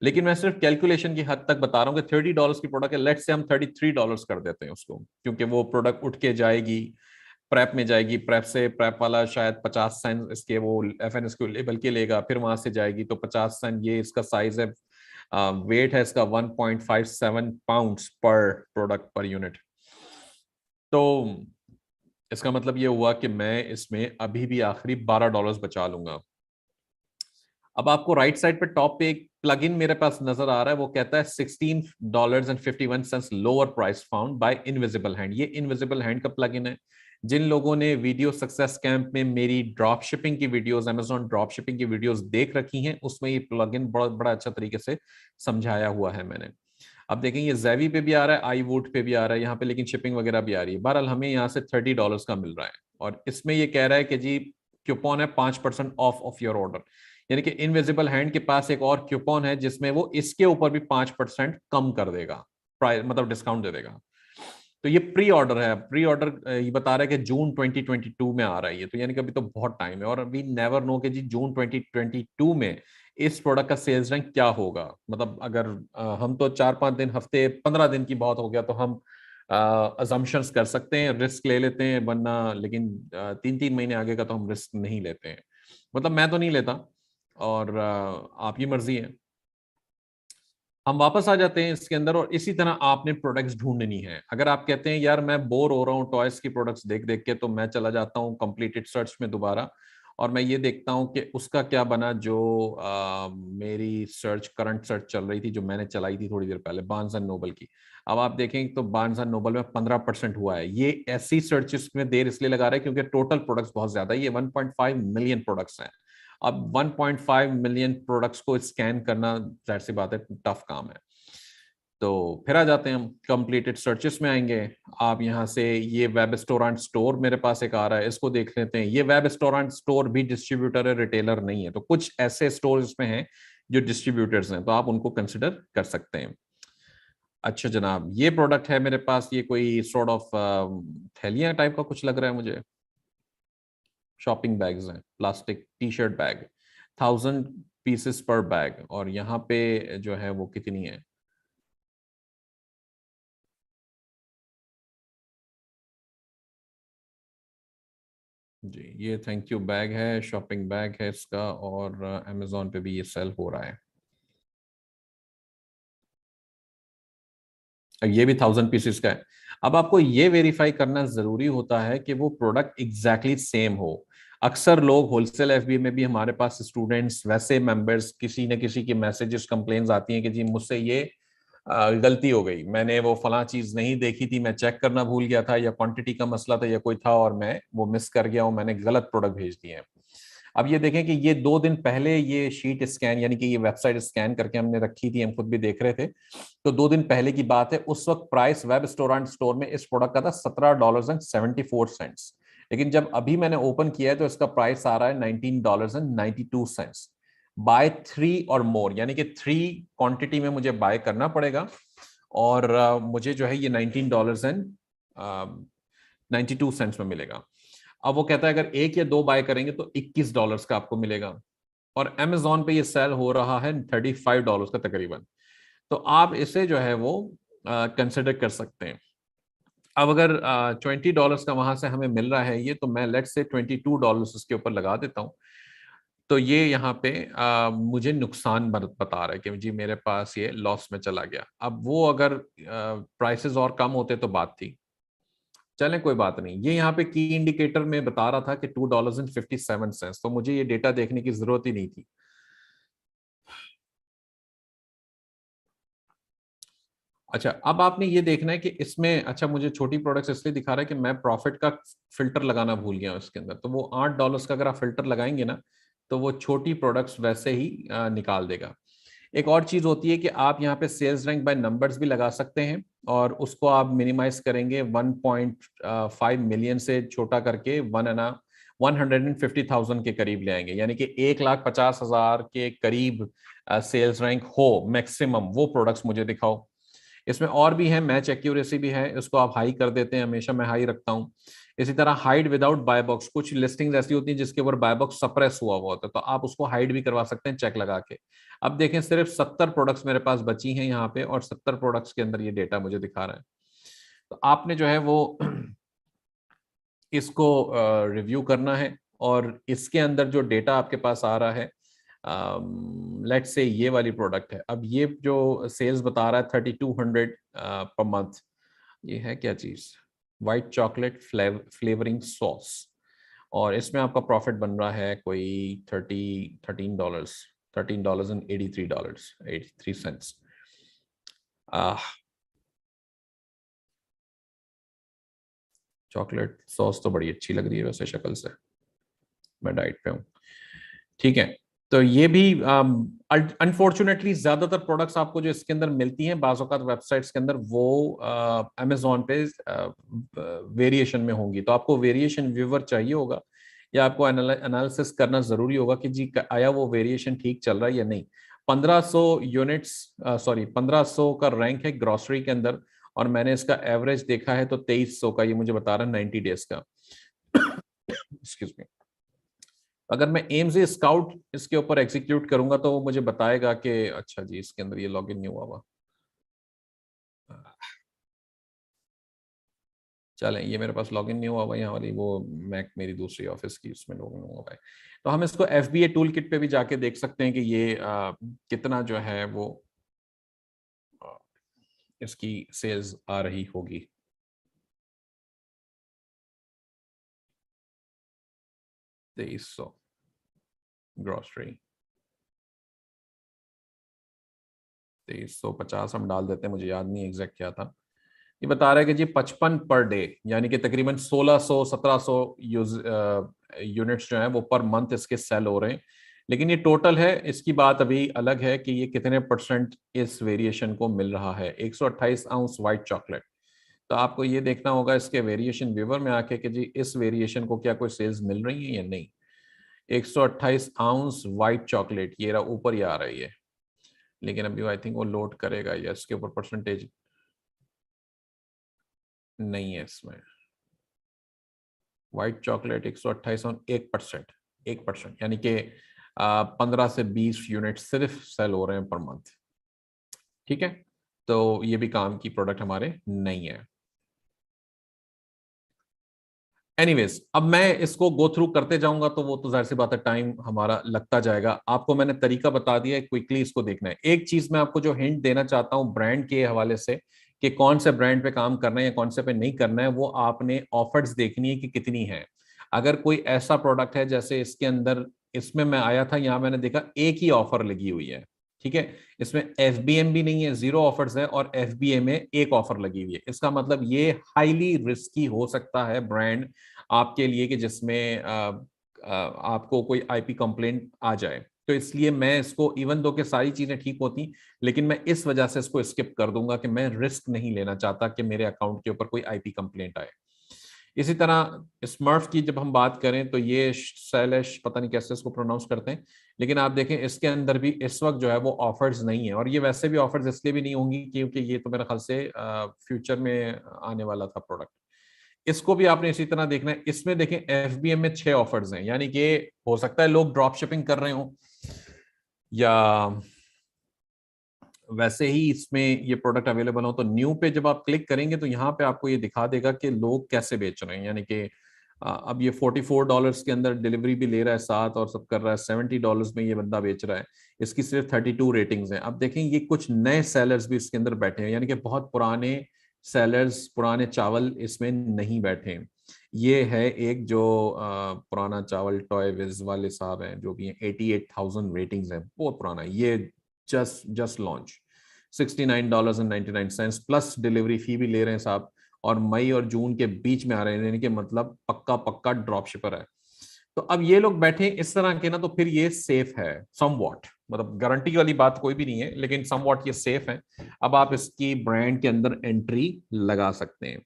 लेकिन मैं सिर्फ कैलकुलेशन की हद तक बता रहा हूँ कि $30 की प्रोडक्ट है, लेट से हम $33 कर देते हैं उसको, क्योंकि वो प्रोडक्ट उठ के जाएगी, प्रेप में जाएगी, प्रेप से प्रेप वाला शायद 50 सेंट इसके वो एफएनएस को लेबल के लेगा, फिर वहां से जाएगी तो 50 सेंट, ये इसका साइज है, वेट है इसका 1.57 पाउंड्स पर प्रोडक्ट पर यूनिट। तो इसका मतलब ये हुआ कि मैं इसमें अभी भी आखिरी $12 बचा लूंगा। अब आपको राइट साइड पे टॉप पे एक प्लग इन मेरे पास नजर आ रहा है, वो कहता है $16.51 lower price found by invisible hand. ये इनविजिबल हैंड का प्लग इन है। जिन लोगों ने वीडियो सक्सेस कैंप में मेरी ड्रॉप शिपिंग की वीडियोस, अमेजॉन ड्रॉप शिपिंग की वीडियोस देख रखी हैं, उसमें ये प्लग इन बड़ा बड़ा अच्छा तरीके से समझाया हुआ है मैंने। अब देखें ये जेवी पे भी आ रहा है, आई वुड पे भी आ रहा है यहाँ पे, लेकिन शिपिंग वगैरह भी आ रही है। बहरहाल हमें यहाँ से $30 का मिल रहा है, और इसमें ये कह रहा है कि जी क्यूपन है 5% ऑफ योर ऑर्डर, यानी कि इनविजिबल हैंड के पास एक और क्यूपन है जिसमें वो इसके ऊपर भी 5% कम कर देगा, प्राइस मतलब डिस्काउंट दे देगा। तो ये प्री ऑर्डर है, प्री ऑर्डर ये बता रहा है कि जून 2022 में आ रहा है ये, तो यानी कि अभी तो बहुत टाइम है, और अभी नेवर नो कि जी जून 2022 में इस प्रोडक्ट का सेल्स रैंक क्या होगा। मतलब अगर हम तो 4-5 दिन, हफ्ते 15 दिन की बहुत हो गया तो हम अजम्पशंस कर सकते हैं, रिस्क ले लेते हैं, वरना लेकिन 3-3 महीने आगे का तो हम रिस्क नहीं लेते हैं। मतलब मैं तो नहीं लेता, और आपकी मर्जी है। हम वापस आ जाते हैं इसके अंदर, और इसी तरह आपने प्रोडक्ट्स ढूंढनी है। अगर आप कहते हैं यार मैं बोर हो रहा हूँ टॉयज की प्रोडक्ट्स देख देख के, तो मैं चला जाता हूँ कंप्लीटेड सर्च में दोबारा, और मैं ये देखता हूँ कि उसका क्या बना जो मेरी सर्च, करंट सर्च चल रही थी, जो मैंने चलाई थी थोड़ी देर पहले, बार्न्स एंड नोबल की। अब आप देखें तो बार्न्स एंड नोबल में 15% हुआ है। ये ऐसी सर्चेस में देर इसलिए लगा रहा है क्योंकि टोटल प्रोडक्ट्स बहुत ज्यादा है, ये 1.5 मिलियन प्रोडक्ट्स हैं। अब 1.5 मिलियन प्रोडक्ट्स को स्कैन करना जाहिर सी बात है टफ काम है। तो फिर आ जाते हैं हम कंप्लीटेड सर्चेस में आएंगे। आप यहाँ से ये वेब रेस्टोरेंट स्टोर मेरे पास एक आ रहा है, इसको देख लेते हैं। ये वेब रेस्टोरेंट स्टोर भी डिस्ट्रीब्यूटर है, रिटेलर नहीं है, तो कुछ ऐसे स्टोर इसमें हैं जो डिस्ट्रीब्यूटर्स हैं, तो आप उनको कंसिडर कर सकते हैं। अच्छा जनाब, ये प्रोडक्ट है मेरे पास, ये कोई सॉर्ट ऑफ थैलियां टाइप का कुछ लग रहा है मुझे। शॉपिंग बैग्स हैं, plastic T shirt bag, 1000 pieces पर बैग, और यहाँ पे जो है वो कितनी है। जी ये थैंक यू बैग है, शॉपिंग बैग है इसका, और अमेजोन पे भी ये सेल हो रहा है। ये भी 1000 पीसेस का है। अब आपको ये वेरीफाई करना जरूरी होता है कि वो प्रोडक्ट एग्जैक्टली सेम हो। अक्सर लोग होलसेल एफबी में भी, हमारे पास स्टूडेंट्स वैसे मेंबर्स, किसी न किसी की मैसेजेस कंप्लेन्स आती हैं कि जी मुझसे ये गलती हो गई, मैंने वो फला चीज नहीं देखी थी, मैं चेक करना भूल गया था, या क्वांटिटी का मसला था, या कोई था और मैं वो मिस कर गया हूं, मैंने गलत प्रोडक्ट भेज दिए हैं। अब ये देखें कि ये 2 दिन पहले ये शीट स्कैन, यानी कि ये वेबसाइट स्कैन करके हमने रखी थी, हम खुद भी देख रहे थे, तो 2 दिन पहले की बात है। उस वक्त प्राइस वेब रेस्टोरेंट स्टोर में इस प्रोडक्ट का था $17.74, लेकिन जब अभी मैंने ओपन किया है तो इसका प्राइस आ रहा है $19.92। बाय 3 और मोर, यानी कि 3 क्वांटिटी में मुझे बाय करना पड़ेगा, और मुझे जो है ये $19.92 में मिलेगा। अब वो कहता है अगर 1 या 2 बाय करेंगे तो $21 का आपको मिलेगा, और अमेजोन पे ये सेल हो रहा है $35 का तकरीबन। तो आप इसे जो है वो कंसिडर कर सकते हैं। अब अगर $20 का वहां से हमें मिल रहा है ये, तो मैं लेट से $22 इसके ऊपर लगा देता हूँ। तो ये यहाँ पे मुझे नुकसान बता रहा है कि जी मेरे पास ये लॉस में चला गया। अब वो अगर प्राइसेस और कम होते तो बात थी, चलें कोई बात नहीं। ये यहाँ पे की इंडिकेटर में बता रहा था कि $2.57, तो मुझे ये डेटा देखने की जरूरत ही नहीं थी। अच्छा, अब आपने ये देखना है कि इसमें, अच्छा मुझे छोटी प्रोडक्ट्स इसलिए दिखा रहा है कि मैं प्रॉफिट का फिल्टर लगाना भूल गया हूं इसके अंदर। तो वो $8 का अगर आप फिल्टर लगाएंगे ना, तो वो छोटी प्रोडक्ट्स वैसे ही निकाल देगा। एक और चीज होती है कि आप यहाँ पे सेल्स रैंक बाय नंबर्स भी लगा सकते हैं, और उसको आप मिनिमाइज करेंगे 1.5 मिलियन से छोटा करके 150,000 के करीब ले आएंगे, यानी कि 1,50,000 के करीब सेल्स रैंक हो मैक्सिमम, वो प्रोडक्ट्स मुझे दिखाओ। इसमें और भी है, मैच एक्यूरेसी भी है, इसको आप हाई कर देते हैं, हमेशा मैं हाई रखता हूं। इसी तरह हाइड विदाउट बाय बॉक्स, कुछ लिस्टिंग्स ऐसी होती हैं जिसके ऊपर बाय बॉक्स सप्रेस हुआ हुआ होता है, तो आप उसको हाइड भी करवा सकते हैं चेक लगा के। अब देखें, सिर्फ 70 प्रोडक्ट्स मेरे पास बची हैं यहाँ पे, और 70 प्रोडक्ट्स के अंदर ये डेटा मुझे दिखा रहा है। तो आपने जो है वो इसको रिव्यू करना है, और इसके अंदर जो डेटा आपके पास आ रहा है, लेट्स से ये वाली प्रोडक्ट है, अब ये जो सेल्स बता रहा है 3200 पर मंथ, ये है क्या चीज, वाइट चॉकलेट फ्लेवरिंग सॉस, और इसमें आपका प्रॉफिट बन रहा है कोई $13, $13.83 चॉकलेट सॉस तो बड़ी अच्छी लग रही है वैसे शक्ल से, मैं डाइट पे हूँ। ठीक है, तो ये भी अनफॉर्चुनेटली ज्यादातर प्रोडक्ट्स आपको जो इसके अंदर मिलती हैं बाज़ औक़ात वेबसाइट्स के अंदर, वो अमेजोन पे वेरिएशन में होंगी। तो आपको वेरिएशन व्यूवर चाहिए होगा, या आपको एनालिसिस करना जरूरी होगा कि जी आया वो वेरिएशन ठीक चल रहा है या नहीं। 1500 यूनिट्स, सॉरी 1500 का रैंक है ग्रोसरी के अंदर, और मैंने इसका एवरेज देखा है तो 2300 का, ये मुझे बता रहा है 90 डेज का। Excuse me. अगर मैं एम्स स्काउट इसके ऊपर एग्जीक्यूट करूंगा तो वो मुझे बताएगा कि अच्छा जी इसके अंदर ये लॉगिन नहीं हुआ हुआ। चलें, ये मेरे पास लॉगिन नहीं हुआ हुआ, यहाँ वाली वो मैक मेरी दूसरी ऑफिस की, उसमें लॉगिन हुआ हुआ है। तो हम इसको FBA टूल किट पे भी जाके देख सकते हैं कि ये कितना जो है वो आ, इसकी सेल्स आ रही होगी। 2300 ग्रॉसरी, 2350 हम डाल देते हैं, मुझे याद नहीं एग्जैक्ट क्या था। ये बता रहा है कि जी 55 पर डे, यानी कि तकरीबन 1600-1700 यूनिट्स जो हैं वो पर मंथ इसके सेल हो रहे हैं। लेकिन ये टोटल है, इसकी बात अभी अलग है कि ये कितने परसेंट इस वेरिएशन को मिल रहा है। 128 आउंस व्हाइट चॉकलेट, तो आपको ये देखना होगा इसके वेरिएशन व्यूवर में आके कि जी इस वेरिएशन को क्या कोई सेल्स मिल रही है या नहीं। 128 आउंस व्हाइट चॉकलेट, ये रहा ऊपर ही आ रही है, लेकिन अभी आई थिंक वो लोड करेगा, या इसके ऊपर परसेंटेज नहीं है इसमें। व्हाइट चॉकलेट 128 और 1%, 1%, यानी कि 15 से 20 यूनिट सिर्फ सेल हो रहे हैं पर मंथ। ठीक है, तो ये भी काम की प्रोडक्ट हमारे नहीं है। एनीवेज, अब मैं इसको गो थ्रू करते जाऊंगा तो वो तो जाहिर सी बात है टाइम हमारा लगता जाएगा। आपको मैंने तरीका बता दिया है, क्विकली इसको देखना है। एक चीज मैं आपको जो हिंट देना चाहता हूं ब्रांड के हवाले से, कि कौन से ब्रांड पे काम करना है या कौन से पे नहीं करना है, वो आपने ऑफर्स देखनी है कि कितनी है। अगर कोई ऐसा प्रोडक्ट है जैसे इसके अंदर, इसमें मैं आया था, यहाँ मैंने देखा एक ही ऑफर लगी हुई है। ठीक है, इसमें FBM भी नहीं है, जीरो ऑफर्स है, और FBA में एक ऑफर लगी हुई है। इसका मतलब ये हाईली रिस्की हो सकता है ब्रांड आपके लिए, कि जिसमें आपको कोई IP कंप्लेंट आ जाए। तो इसलिए मैं इसको, इवन दो कि सारी चीजें ठीक होती, लेकिन मैं इस वजह से इसको स्किप कर दूंगा कि मैं रिस्क नहीं लेना चाहता कि मेरे अकाउंट के ऊपर कोई IP कंप्लेंट आए। इसी तरह स्मर्फ की जब हम बात करें तो ये शैलेश, पता नहीं कैसे इसको प्रोनाउंस करते हैं, लेकिन आप देखें इसके अंदर भी इस वक्त जो है वो ऑफर्स नहीं है, और ये वैसे भी ऑफर्स इसलिए भी नहीं होंगी क्योंकि ये तो मेरे ख्याल से फ्यूचर में आने वाला था प्रोडक्ट। इसको भी आपने इसी तरह देखना है। इसमें देखें FBM में 6 ऑफर्स हैं, यानी कि हो सकता है लोग ड्रॉप शिपिंग कर रहे हो, या वैसे ही इसमें ये प्रोडक्ट अवेलेबल हो। तो न्यू पे जब आप क्लिक करेंगे तो यहाँ पे आपको ये दिखा देगा कि लोग कैसे बेच रहे हैं, यानी कि अब ये $44 के अंदर डिलीवरी भी ले रहा है साथ, और सब कर रहा है। $70 में ये बंदा बेच रहा है, इसकी सिर्फ 32 रेटिंग्स हैं। अब देखें ये कुछ नए सेलर्स भी इसके अंदर बैठे हैं, यानी कि बहुत पुराने सेलर्स, पुराने चावल इसमें नहीं बैठे हैं। ये है एक जो पुराना चावल टॉय विज वाले साहब हैं, जो भी हैं, 88,000 रेटिंग्स हैं, बहुत पुराना। ये just just launch, $69.99 plus delivery fee भी ले रहे हैं साहब, और मई और जून के बीच में आ रहे हैं, यानी कि मतलब पक्का पक्का ड्रॉप शिपर है। तो अब ये लोग बैठे इस तरह के ना, तो फिर ये सेफ है सम वॉट, मतलब गारंटी वाली बात कोई भी नहीं है, लेकिन सम वॉट ये सेफ है। अब आप इसकी ब्रांड के अंदर एंट्री लगा सकते हैं।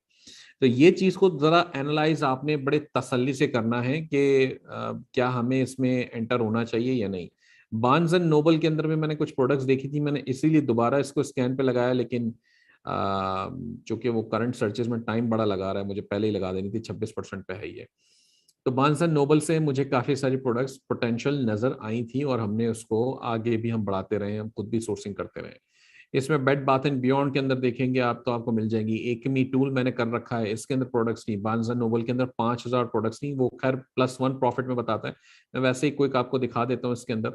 तो ये चीज को जरा एनालाइज आपने बड़े तसल्ली से करना है कि क्या हमें इसमें एंटर होना चाहिए या नहीं। बार्न्स एंड नोबल के अंदर में मैंने कुछ प्रोडक्ट्स देखी थी, मैंने इसीलिए दोबारा इसको स्कैन पे लगाया, लेकिन चूंकि वो करंट सर्चेज में टाइम बड़ा लगा रहा है, मुझे पहले ही लगा देनी थी, 26% पे है ये। तो बार्न्स एंड नोबल से मुझे काफी सारी प्रोडक्ट्स पोटेंशियल नजर आई थी, और हमने उसको आगे भी हम बढ़ाते रहे, हम खुद भी सोर्सिंग करते रहे। इसमें बेड बाथ एंड बियॉन्ड के अंदर देखेंगे आप तो आपको मिल जाएंगी। एकमी टूल मैंने कर रखा है, इसके अंदर प्रोडक्ट्स नहीं। बार्न्स एंड नोबल के अंदर 5,000 प्रोडक्ट्स नहीं, वो खैर +1 प्रॉफिट में बताता है। मैं वैसे ही क्विक आपको दिखा देता हूँ इसके अंदर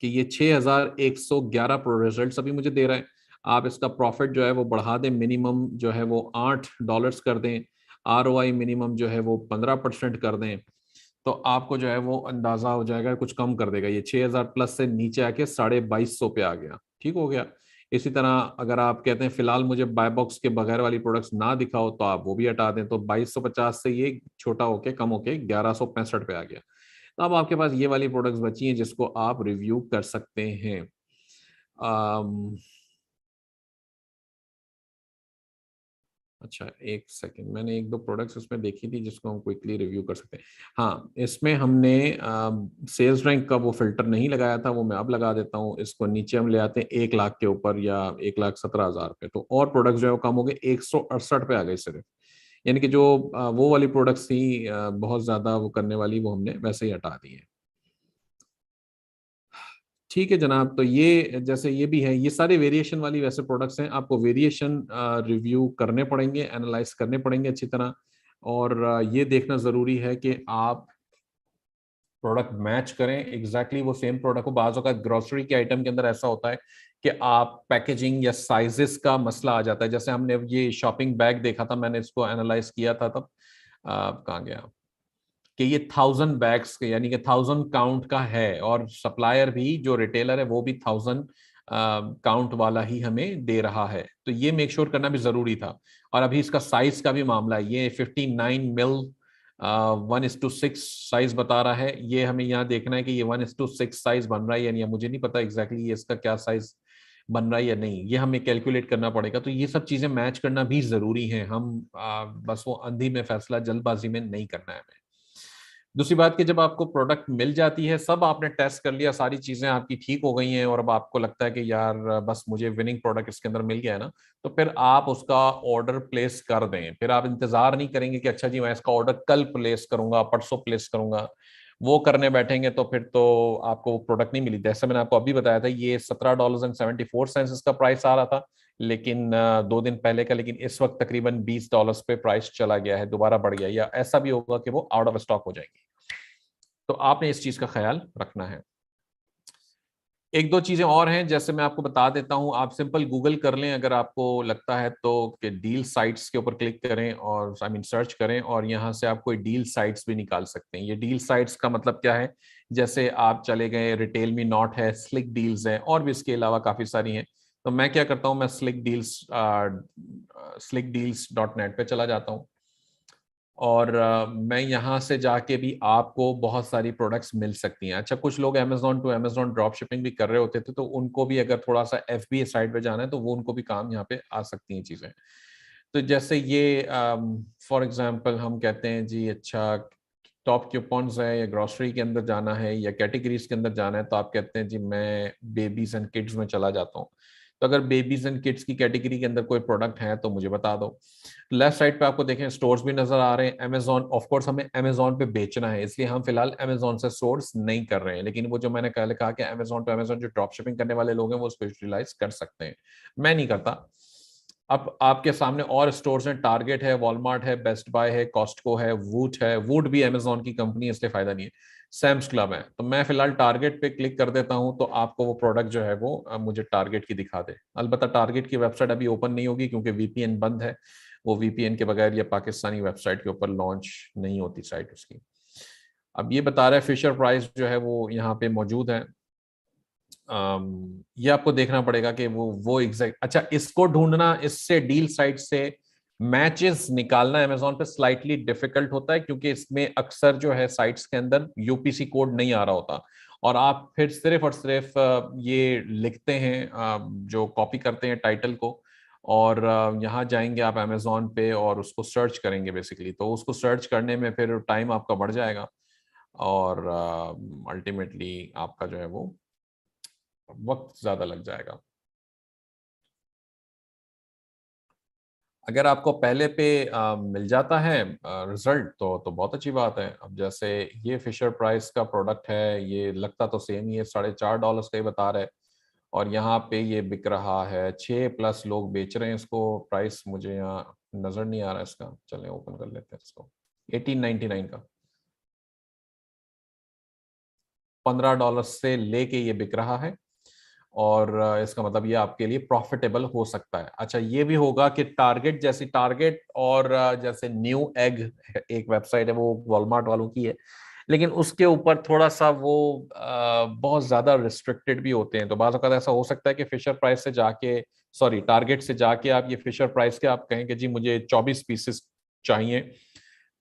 कि ये 6,111 रिजल्ट अभी मुझे दे रहा है। आप इसका प्रॉफिट जो है वो बढ़ा दें, मिनिमम जो है वो $8 कर दें, ROI मिनिमम जो है वो 15% कर दें, तो आपको जो है वो अंदाजा हो जाएगा, कुछ कम कर देगा। ये 6,000 प्लस से नीचे आके 2250 पे आ गया, ठीक हो गया। इसी तरह अगर आप कहते हैं फिलहाल मुझे बाय बॉक्स के बगैर वाली प्रोडक्ट्स ना दिखाओ, तो आप वो भी हटा दें, तो 2250 से ये छोटा होके कम होके 1165 पे आ गया। तो अब आपके पास ये वाली प्रोडक्ट्स बची हैं जिसको आप रिव्यू कर सकते हैं। अच्छा, एक सेकंड, मैंने एक दो प्रोडक्ट्स उसमें देखी थी जिसको हम क्विकली रिव्यू कर सकते हैं। हाँ, इसमें हमने सेल्स रैंक का वो फिल्टर नहीं लगाया था, वो मैं अब लगा देता हूँ। इसको नीचे हम ले आते हैं 1 लाख के ऊपर या 1,17,000 पे, तो और प्रोडक्ट्स जो है वो कम हो गए, 168 पे आ गए सिर्फ। यानी कि जो वो वाली प्रोडक्ट्स थी बहुत ज्यादा वो करने वाली, वो हमने वैसे ही हटा दी है। ठीक है जनाब, तो ये जैसे ये भी है, ये सारे वेरिएशन वाली वैसे प्रोडक्ट्स हैं, आपको वेरिएशन रिव्यू करने पड़ेंगे, एनालाइज करने पड़ेंगे अच्छी तरह। और ये देखना जरूरी है कि आप प्रोडक्ट मैच करें, एग्जैक्टली वो सेम प्रोडक्ट हो। बाज़ का ग्रोसरी के आइटम के अंदर ऐसा होता है कि आप पैकेजिंग या साइजेस का मसला आ जाता है। जैसे हमने ये शॉपिंग बैग देखा था, मैंने इसको एनालाइज किया था, तब कहाँ गया कि ये 1,000 बैग्स के यानी कि 1,000 काउंट का है, और सप्लायर भी जो रिटेलर है वो भी 1,000 काउंट वाला ही हमें दे रहा है। तो ये मेक श्योर करना भी जरूरी था। और अभी इसका साइज का भी मामला है, ये 59 मिल 1:6 साइज बता रहा है। ये हमें यहाँ देखना है कि ये 1:6 साइज बन रहा है, यानी मुझे नहीं पता एग्जैक्टली ये इसका क्या साइज बन रहा है या नहीं, ये हमें कैलकुलेट करना पड़ेगा। तो ये सब चीजें मैच करना भी जरूरी है। हम बस वो अंधी में फैसला जल्दबाजी में नहीं करना है हमें। दूसरी बात कि जब आपको प्रोडक्ट मिल जाती है, सब आपने टेस्ट कर लिया, सारी चीजें आपकी ठीक हो गई हैं, और अब आपको लगता है कि यार बस मुझे विनिंग प्रोडक्ट इसके अंदर मिल गया है ना, तो फिर आप उसका ऑर्डर प्लेस कर दें। फिर आप इंतजार नहीं करेंगे कि अच्छा जी मैं इसका ऑर्डर कल प्लेस करूंगा, परसों प्लेस करूंगा। वो करने बैठेंगे तो फिर तो आपको वो प्रोडक्ट नहीं मिली। जैसे मैंने आपको अभी बताया था, ये $17.74 इसका प्राइस आ रहा था, लेकिन 2 दिन पहले का, लेकिन इस वक्त तकरीबन $20 पे प्राइस चला गया है, दोबारा बढ़ गया, या ऐसा भी होगा कि वो आउट ऑफ स्टॉक हो जाएगी। तो आपने इस चीज का ख्याल रखना है। एक दो चीजें और हैं, जैसे मैं आपको बता देता हूं, आप सिंपल गूगल कर लें अगर आपको लगता है तो, कि डील साइट्स के ऊपर क्लिक करें और आई मीन सर्च करें, और यहां से आप कोई डील साइट्स भी निकाल सकते हैं। ये डील साइट्स का मतलब क्या है, जैसे आप चले गए रिटेल मी नॉट है, स्लिक डील्स है, और भी इसके अलावा काफी सारी हैं। तो मैं क्या करता हूं, मैं slickdeals.net पे चला जाता हूं, और मैं यहाँ से जाके भी आपको बहुत सारी प्रोडक्ट्स मिल सकती हैं। अच्छा, कुछ लोग Amazon to Amazon drop shipping भी कर रहे होते थे, तो उनको भी अगर थोड़ा सा FBA साइड पे जाना है तो वो उनको भी काम यहाँ पे आ सकती हैं चीज़ें। तो जैसे ये फॉर एग्जांपल हम कहते हैं जी, अच्छा टॉप क्यूपॉन्स है, या ग्रोसरी के अंदर जाना है, या कैटेगरीज के अंदर जाना है, तो आप कहते हैं जी मैं बेबीज एंड किड्स में चला जाता हूँ। तो अगर बेबीज एंड किड्स की कैटेगरी के अंदर कोई प्रोडक्ट है तो मुझे बता दो। लेफ्ट साइड पे आपको देखें स्टोर्स भी नजर आ रहे हैं। अमेजोन, ऑफ कोर्स हमें अमेजोन पे बेचना है, इसलिए हम फिलहाल अमेजोन से सोर्स नहीं कर रहे हैं, लेकिन वो जो मैंने पहले कहा कि अमेजोन टू अमेजोन जो ड्रॉप शिपिंग करने वाले लोग हैं वो उसको यूटिलाइज कर सकते हैं, मैं नहीं करता। अब आपके सामने और स्टोर्स हैं, टारगेट है, वॉलमार्ट है, बेस्ट बाय है, कॉस्टको है, वूट है। वूट भी अमेजोन की कंपनी है, इसलिए फायदा नहीं है। सैम्स क्लब है, तो मैं फिलहाल टारगेट पे क्लिक कर देता हूं, तो आपको वो प्रोडक्ट जो है वो मुझे टारगेट की दिखा दे। अलबत्ता टारगेट की वेबसाइट अभी ओपन नहीं होगी क्योंकि VPN बंद है। वो VPN के बगैर या पाकिस्तानी वेबसाइट के ऊपर लॉन्च नहीं होती साइट उसकी। अब ये बता रहा है फिशर प्राइस जो है वो यहाँ पे मौजूद है। ये आपको देखना पड़ेगा कि वो एग्जैक्ट, अच्छा इसको ढूंढना, इससे डील साइट से मैचेस निकालना अमेजोन पे स्लाइटली डिफिकल्ट होता है, क्योंकि इसमें अक्सर जो है साइट्स के अंदर यूपीसी कोड नहीं आ रहा होता, और आप फिर सिर्फ और सिर्फ ये लिखते हैं, जो कॉपी करते हैं टाइटल को, और यहाँ जाएंगे आप अमेजोन पे और उसको सर्च करेंगे बेसिकली, तो उसको सर्च करने में फिर टाइम आपका बढ़ जाएगा, और अल्टीमेटली आपका जो है वो वक्त ज्यादा लग जाएगा। अगर आपको पहले पे मिल जाता है रिजल्ट, तो बहुत अच्छी बात है। अब जैसे ये फिशर प्राइस का प्रोडक्ट है, ये लगता तो सेम ही है, $4.5 का ही बता रहा है, और यहाँ पे ये बिक रहा है, 6+ लोग बेच रहे हैं इसको। प्राइस मुझे यहाँ नजर नहीं आ रहा इसका, चलें ओपन कर लेते हैं इसको। 1899 का, $15 से लेके ये बिक रहा है, और इसका मतलब ये आपके लिए प्रॉफिटेबल हो सकता है। अच्छा ये भी होगा कि टारगेट, जैसी टारगेट और जैसे न्यू एग एक वेबसाइट है, वो वॉलमार्ट वालों की है, लेकिन उसके ऊपर थोड़ा सा वो बहुत ज्यादा रिस्ट्रिक्टेड भी होते हैं। तो बाज़ औक़ात ऐसा हो सकता है कि फिशर प्राइस से जाके, सॉरी टारगेट से जाके आप ये फिशर प्राइस के आप कहें कि जी मुझे 24 पीसेस चाहिए,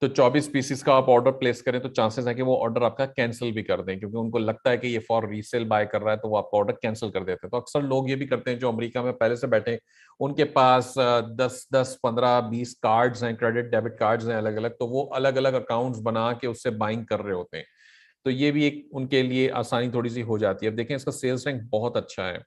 तो 24 पीसेस का आप ऑर्डर प्लेस करें तो चांसेस है कि वो ऑर्डर आपका कैंसिल भी कर दें, क्योंकि उनको लगता है कि ये फॉर रीसेल बाय कर रहा है, तो वो आपका ऑर्डर कैंसिल कर देते हैं। तो अक्सर लोग ये भी करते हैं जो अमेरिका में पहले से बैठे, उनके पास 10, 10, 15, 20 कार्ड्स हैं, क्रेडिट डेबिट कार्ड्स हैं अलग अलग, तो वो अलग अलग अकाउंट्स बना के उससे बाइंग कर रहे होते हैं। तो ये भी एक उनके लिए आसानी थोड़ी सी हो जाती है। अब देखें इसका सेल्स रैंक बहुत अच्छा है,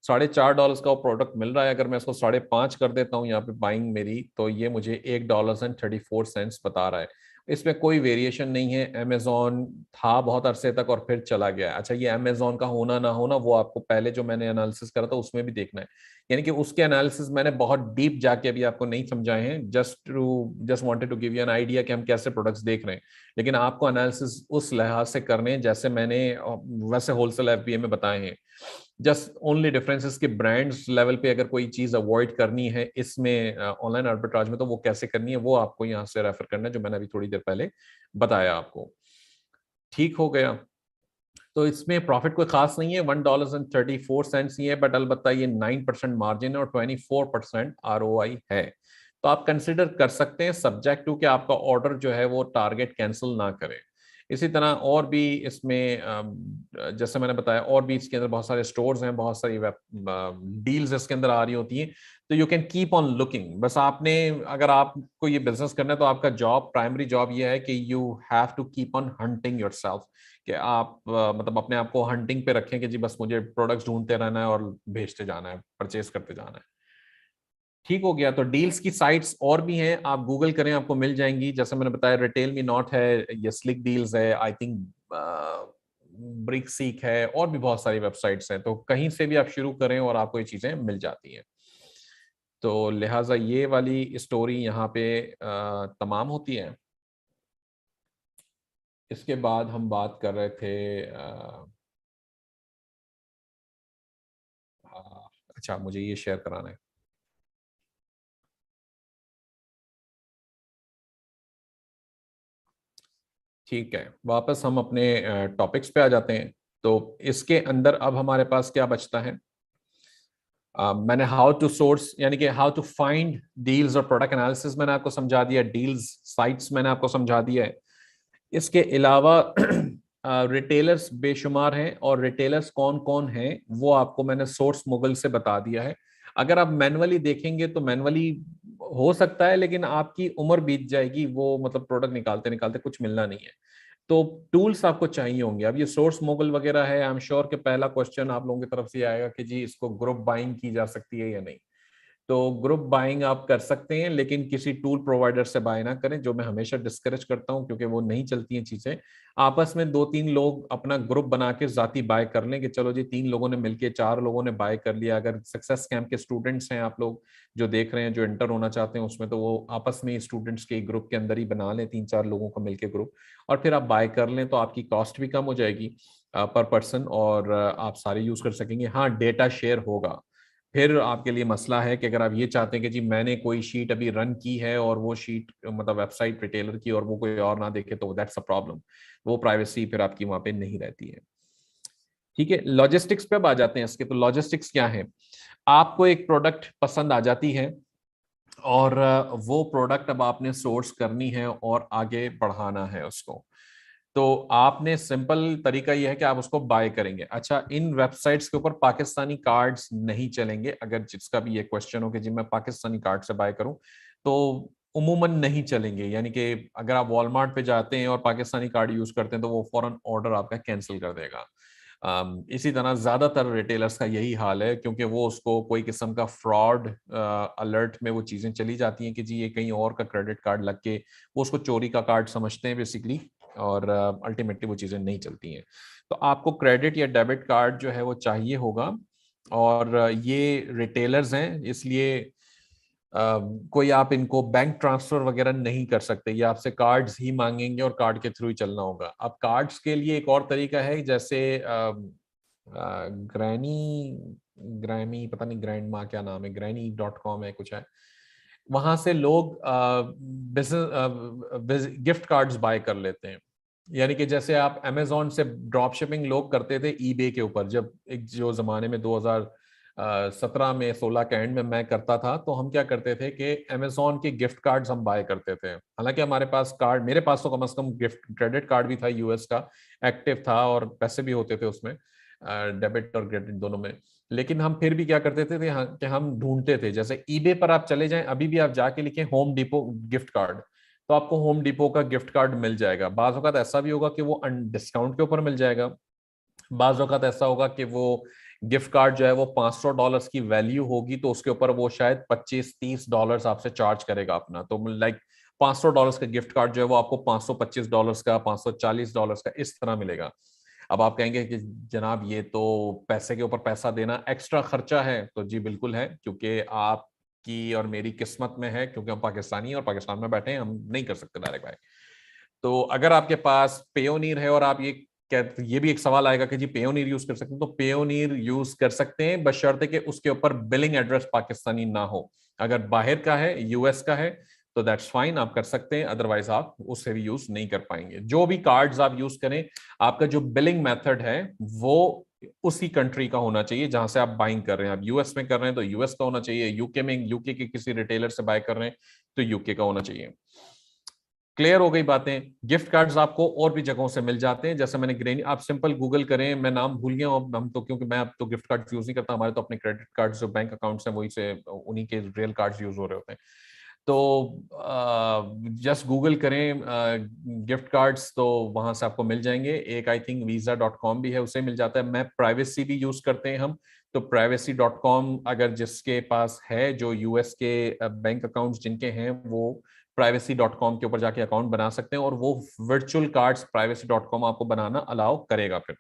$4.5 का वो प्रोडक्ट मिल रहा है। अगर मैं इसको 5.5 कर देता हूँ यहाँ पे बाइंग मेरी, तो ये मुझे $1.34 बता रहा है। इसमें कोई वेरिएशन नहीं है। अमेजोन था बहुत अरसे तक और फिर चला गया। अच्छा ये अमेजोन का होना ना होना वो आपको पहले जो मैंने एनालिसिस करा था उसमें भी देखना है, यानी कि उसके एनालिसिस मैंने बहुत डीप जाके अभी आपको नहीं समझाए हैं, just wanted to give you an idea कि हम कैसे प्रोडक्ट्स देख रहे हैं। लेकिन आपको एनालिसिस उस लिहाज से करने हैं जैसे मैंने वैसे होलसेल एफबीए में बताए हैं। जस्ट ओनली डिफरेंसेस के ब्रांड्स लेवल पे अगर कोई चीज अवॉइड करनी है इसमें ऑनलाइन आर्बिट्राज में, तो वो कैसे करनी है वो आपको यहाँ से रेफर करना है, जो मैंने अभी थोड़ी देर पहले बताया आपको। ठीक हो गया। तो इसमें प्रॉफिट कोई खास नहीं है, $1.34 ही है, बट अलबत्ता ये 9% मार्जिन है और 24% ROI है। तो आप कंसिडर कर सकते हैं, सब्जेक्ट टू कि आपका ऑर्डर जो है वो टारगेट कैंसिल ना करे। इसी तरह और भी इसमें जैसे मैंने बताया, और भी इसके अंदर बहुत सारे स्टोर्स हैं, बहुत सारी वेब डील्स इसके अंदर आ रही होती हैं। तो you can keep on looking. बस आपने, अगर आपको ये बिजनेस करना है तो आपका जॉब, प्राइमरी जॉब ये है कि you have to keep on hunting yourself, कि आप मतलब अपने आप को हंटिंग पे रखें कि जी बस मुझे प्रोडक्ट्स ढूंढते रहना है और भेजते जाना है, परचेज करते जाना है। ठीक हो गया। तो डील्स की साइट्स और भी हैं, आप गूगल करें आपको मिल जाएंगी। जैसे मैंने बताया रिटेल मी नॉट है, ये स्लिक डील्स है, आई थिंक ब्रिक सीक है, और भी बहुत सारी वेबसाइट्स हैं। तो कहीं से भी आप शुरू करें और आपको ये चीजें मिल जाती हैं। तो लिहाजा ये वाली स्टोरी यहाँ पे तमाम होती है। इसके बाद हम बात कर रहे थे अच्छा मुझे ये शेयर कराना है। ठीक है, वापस हम अपने टॉपिक्स पे आ जाते हैं। तो इसके अंदर अब हमारे पास क्या बचता है? मैंने हाउ टू सोर्स, यानी कि हाउ टू फाइंड डील्स और प्रोडक्ट एनालिसिस मैंने आपको समझा दिया, डील्स साइट्स मैंने आपको समझा दिया है। इसके अलावा रिटेलर्स बेशुमार हैं, और रिटेलर्स कौन कौन हैं वो आपको मैंने सोर्स मुगल से बता दिया है। अगर आप मैनुअली देखेंगे तो मैनुअली हो सकता है, लेकिन आपकी उम्र बीत जाएगी, वो मतलब प्रोडक्ट निकालते निकालते कुछ मिलना नहीं है। तो टूल्स आपको चाहिए होंगे। अब ये सोर्स मोगल वगैरह है, आई एम श्योर कि पहला क्वेश्चन आप लोगों की तरफ से आएगा कि जी इसको ग्रुप बाइंग की जा सकती है या नहीं। तो ग्रुप बाइंग आप कर सकते हैं, लेकिन किसी टूल प्रोवाइडर से बाय ना करें, जो मैं हमेशा डिस्करेज करता हूं, क्योंकि वो नहीं चलती हैं चीजें। आपस में 2-3 लोग अपना ग्रुप बना के जाती बाय कर लें कि चलो जी 3 लोगों ने मिलके 4 लोगों ने बाय कर लिया। अगर सक्सेस कैंप के स्टूडेंट्स हैं आप लोग जो देख रहे हैं, जो इंटर होना चाहते हैं उसमें, तो वो आपस में स्टूडेंट्स के ग्रुप के अंदर ही बना लें, 3-4 लोगों का मिलकर ग्रुप, और फिर आप बाय कर लें। तो आपकी कॉस्ट भी कम हो जाएगी पर पर्सन, और आप सारे यूज कर सकेंगे। हाँ डेटा शेयर होगा। फिर आपके लिए मसला है कि अगर आप ये चाहते हैं कि जी मैंने कोई शीट अभी रन की है और वो शीट मतलब वेबसाइट रिटेलर की, और वो कोई और ना देखे, तो दैट्स अ प्रॉब्लम। वो प्राइवेसी फिर आपकी वहां पे नहीं रहती है। ठीक है, लॉजिस्टिक्स पे अब आ जाते हैं इसके। तो लॉजिस्टिक्स क्या है? आपको एक प्रोडक्ट पसंद आ जाती है और वो प्रोडक्ट अब आपने सोर्स करनी है और आगे बढ़ाना है उसको। तो आपने सिंपल तरीका ये है कि आप उसको बाय करेंगे। अच्छा, इन वेबसाइट्स के ऊपर पाकिस्तानी कार्ड्स नहीं चलेंगे। अगर जिसका भी ये क्वेश्चन हो कि जी मैं पाकिस्तानी कार्ड से बाय करूं, तो उमूमन नहीं चलेंगे। यानी कि अगर आप वॉलमार्ट पे जाते हैं और पाकिस्तानी कार्ड यूज करते हैं तो वो फौरन ऑर्डर आपका कैंसिल कर देगा। इसी तरह ज्यादातर रिटेलर्स का यही हाल है, क्योंकि वो उसको कोई किस्म का फ्रॉड अलर्ट में वो चीजें चली जाती हैं कि जी ये कहीं और का क्रेडिट कार्ड लग के वो उसको चोरी का कार्ड समझते हैं बेसिकली, और अल्टीमेटली वो चीजें नहीं चलती हैं। तो आपको क्रेडिट या डेबिट कार्ड जो है वो चाहिए होगा। और ये रिटेलर्स हैं, इसलिए कोई आप इनको बैंक ट्रांसफर वगैरह नहीं कर सकते। ये आपसे कार्ड्स ही मांगेंगे और कार्ड के थ्रू ही चलना होगा। अब कार्ड्स के लिए एक और तरीका है, जैसे ग्रैनी ग्रैमी पता नहीं ग्रैंड माँ क्या नाम है, granny.com है कुछ है, वहां से लोग बिजनेस गिफ्ट कार्ड्स बाय कर लेते हैं। यानी कि जैसे आप अमेजोन से ड्रॉप शिपिंग लोग करते थे ईबे के ऊपर, जब एक जो जमाने में 2017 में 16 के एंड में मैं करता था, तो हम क्या करते थे कि अमेजोन के गिफ्ट कार्ड्स हम बाय करते थे। हालांकि हमारे पास कार्ड, मेरे पास तो कम से कम गिफ्ट क्रेडिट कार्ड भी था यूएस का, एक्टिव था, और पैसे भी होते थे उसमें, डेबिट और क्रेडिट दोनों में। लेकिन हम फिर भी क्या करते थे कि हम ढूंढते थे, जैसे ईबे पर आप चले जाएं, अभी भी आप जाके लिखें होम डिपो गिफ्ट कार्ड, तो आपको होम डिपो का गिफ्ट कार्ड मिल जाएगा। बाज औक़ात ऐसा भी होगा कि वो डिस्काउंट के ऊपर मिल जाएगा। बाज औक़ात ऐसा होगा कि वो गिफ्ट कार्ड जो है वो $500 की वैल्यू होगी, तो उसके ऊपर वो शायद $25-30 आपसे चार्ज करेगा अपना। तो लाइक $500 का गिफ्ट कार्ड जो है वो आपको $525 का, $540 का इस तरह मिलेगा। अब आप कहेंगे कि जनाब ये तो पैसे के ऊपर पैसा देना एक्स्ट्रा खर्चा है। तो जी बिल्कुल है, क्योंकि आपकी और मेरी किस्मत में है, क्योंकि हम पाकिस्तानी और पाकिस्तान में बैठे हैं, हम नहीं कर सकते डायरेक्ट बाय। तो अगर आपके पास पेयोनीर है और आप ये भी एक सवाल आएगा कि जी पेयोनीर यूज कर सकते हैं, तो पेयोनीर यूज कर सकते हैं, बशर्ते कि उसके ऊपर बिलिंग एड्रेस पाकिस्तानी ना हो। अगर बाहर का है, यूएस का है, तो दैट्स फाइन, आप कर सकते हैं। अदरवाइज आप उससे भी यूज नहीं कर पाएंगे। जो भी कार्ड्स आप यूज करें, आपका जो बिलिंग मेथड है वो उसी कंट्री का होना चाहिए जहां से आप बाइंग कर रहे हैं। आप यूएस में कर रहे हैं तो यूएस का होना चाहिए, यूके में यूके के किसी रिटेलर से बाय कर रहे हैं तो यूके का होना चाहिए। क्लियर हो गई बातें? गिफ्ट कार्ड्स आपको और भी जगहों से मिल जाते हैं, जैसे मैंने ग्रेनी, आप सिंपल गूगल करें, मैं नाम भूल गया हूं अब, हम तो क्योंकि मैं अब तो गिफ्ट कार्ड यूज नहीं करता, हमारे तो अपने क्रेडिट कार्ड जो बैंक अकाउंट्स हैं वही से उन्हीं के रियल कार्ड्स यूज हो रहे होते हैं। तो जस्ट गूगल करें गिफ्ट कार्ड्स, तो वहां से आपको मिल जाएंगे। एक आई थिंक visa.com भी है, उसे मिल जाता है। मैं प्राइवेसी भी यूज करते हैं हम, तो privacy.com अगर जिसके पास है, जो यूएस के बैंक अकाउंट्स जिनके हैं, वो privacy.com के ऊपर जाके अकाउंट बना सकते हैं, और वो वर्चुअल कार्ड्स privacy.com आपको बनाना अलाउ करेगा फिर।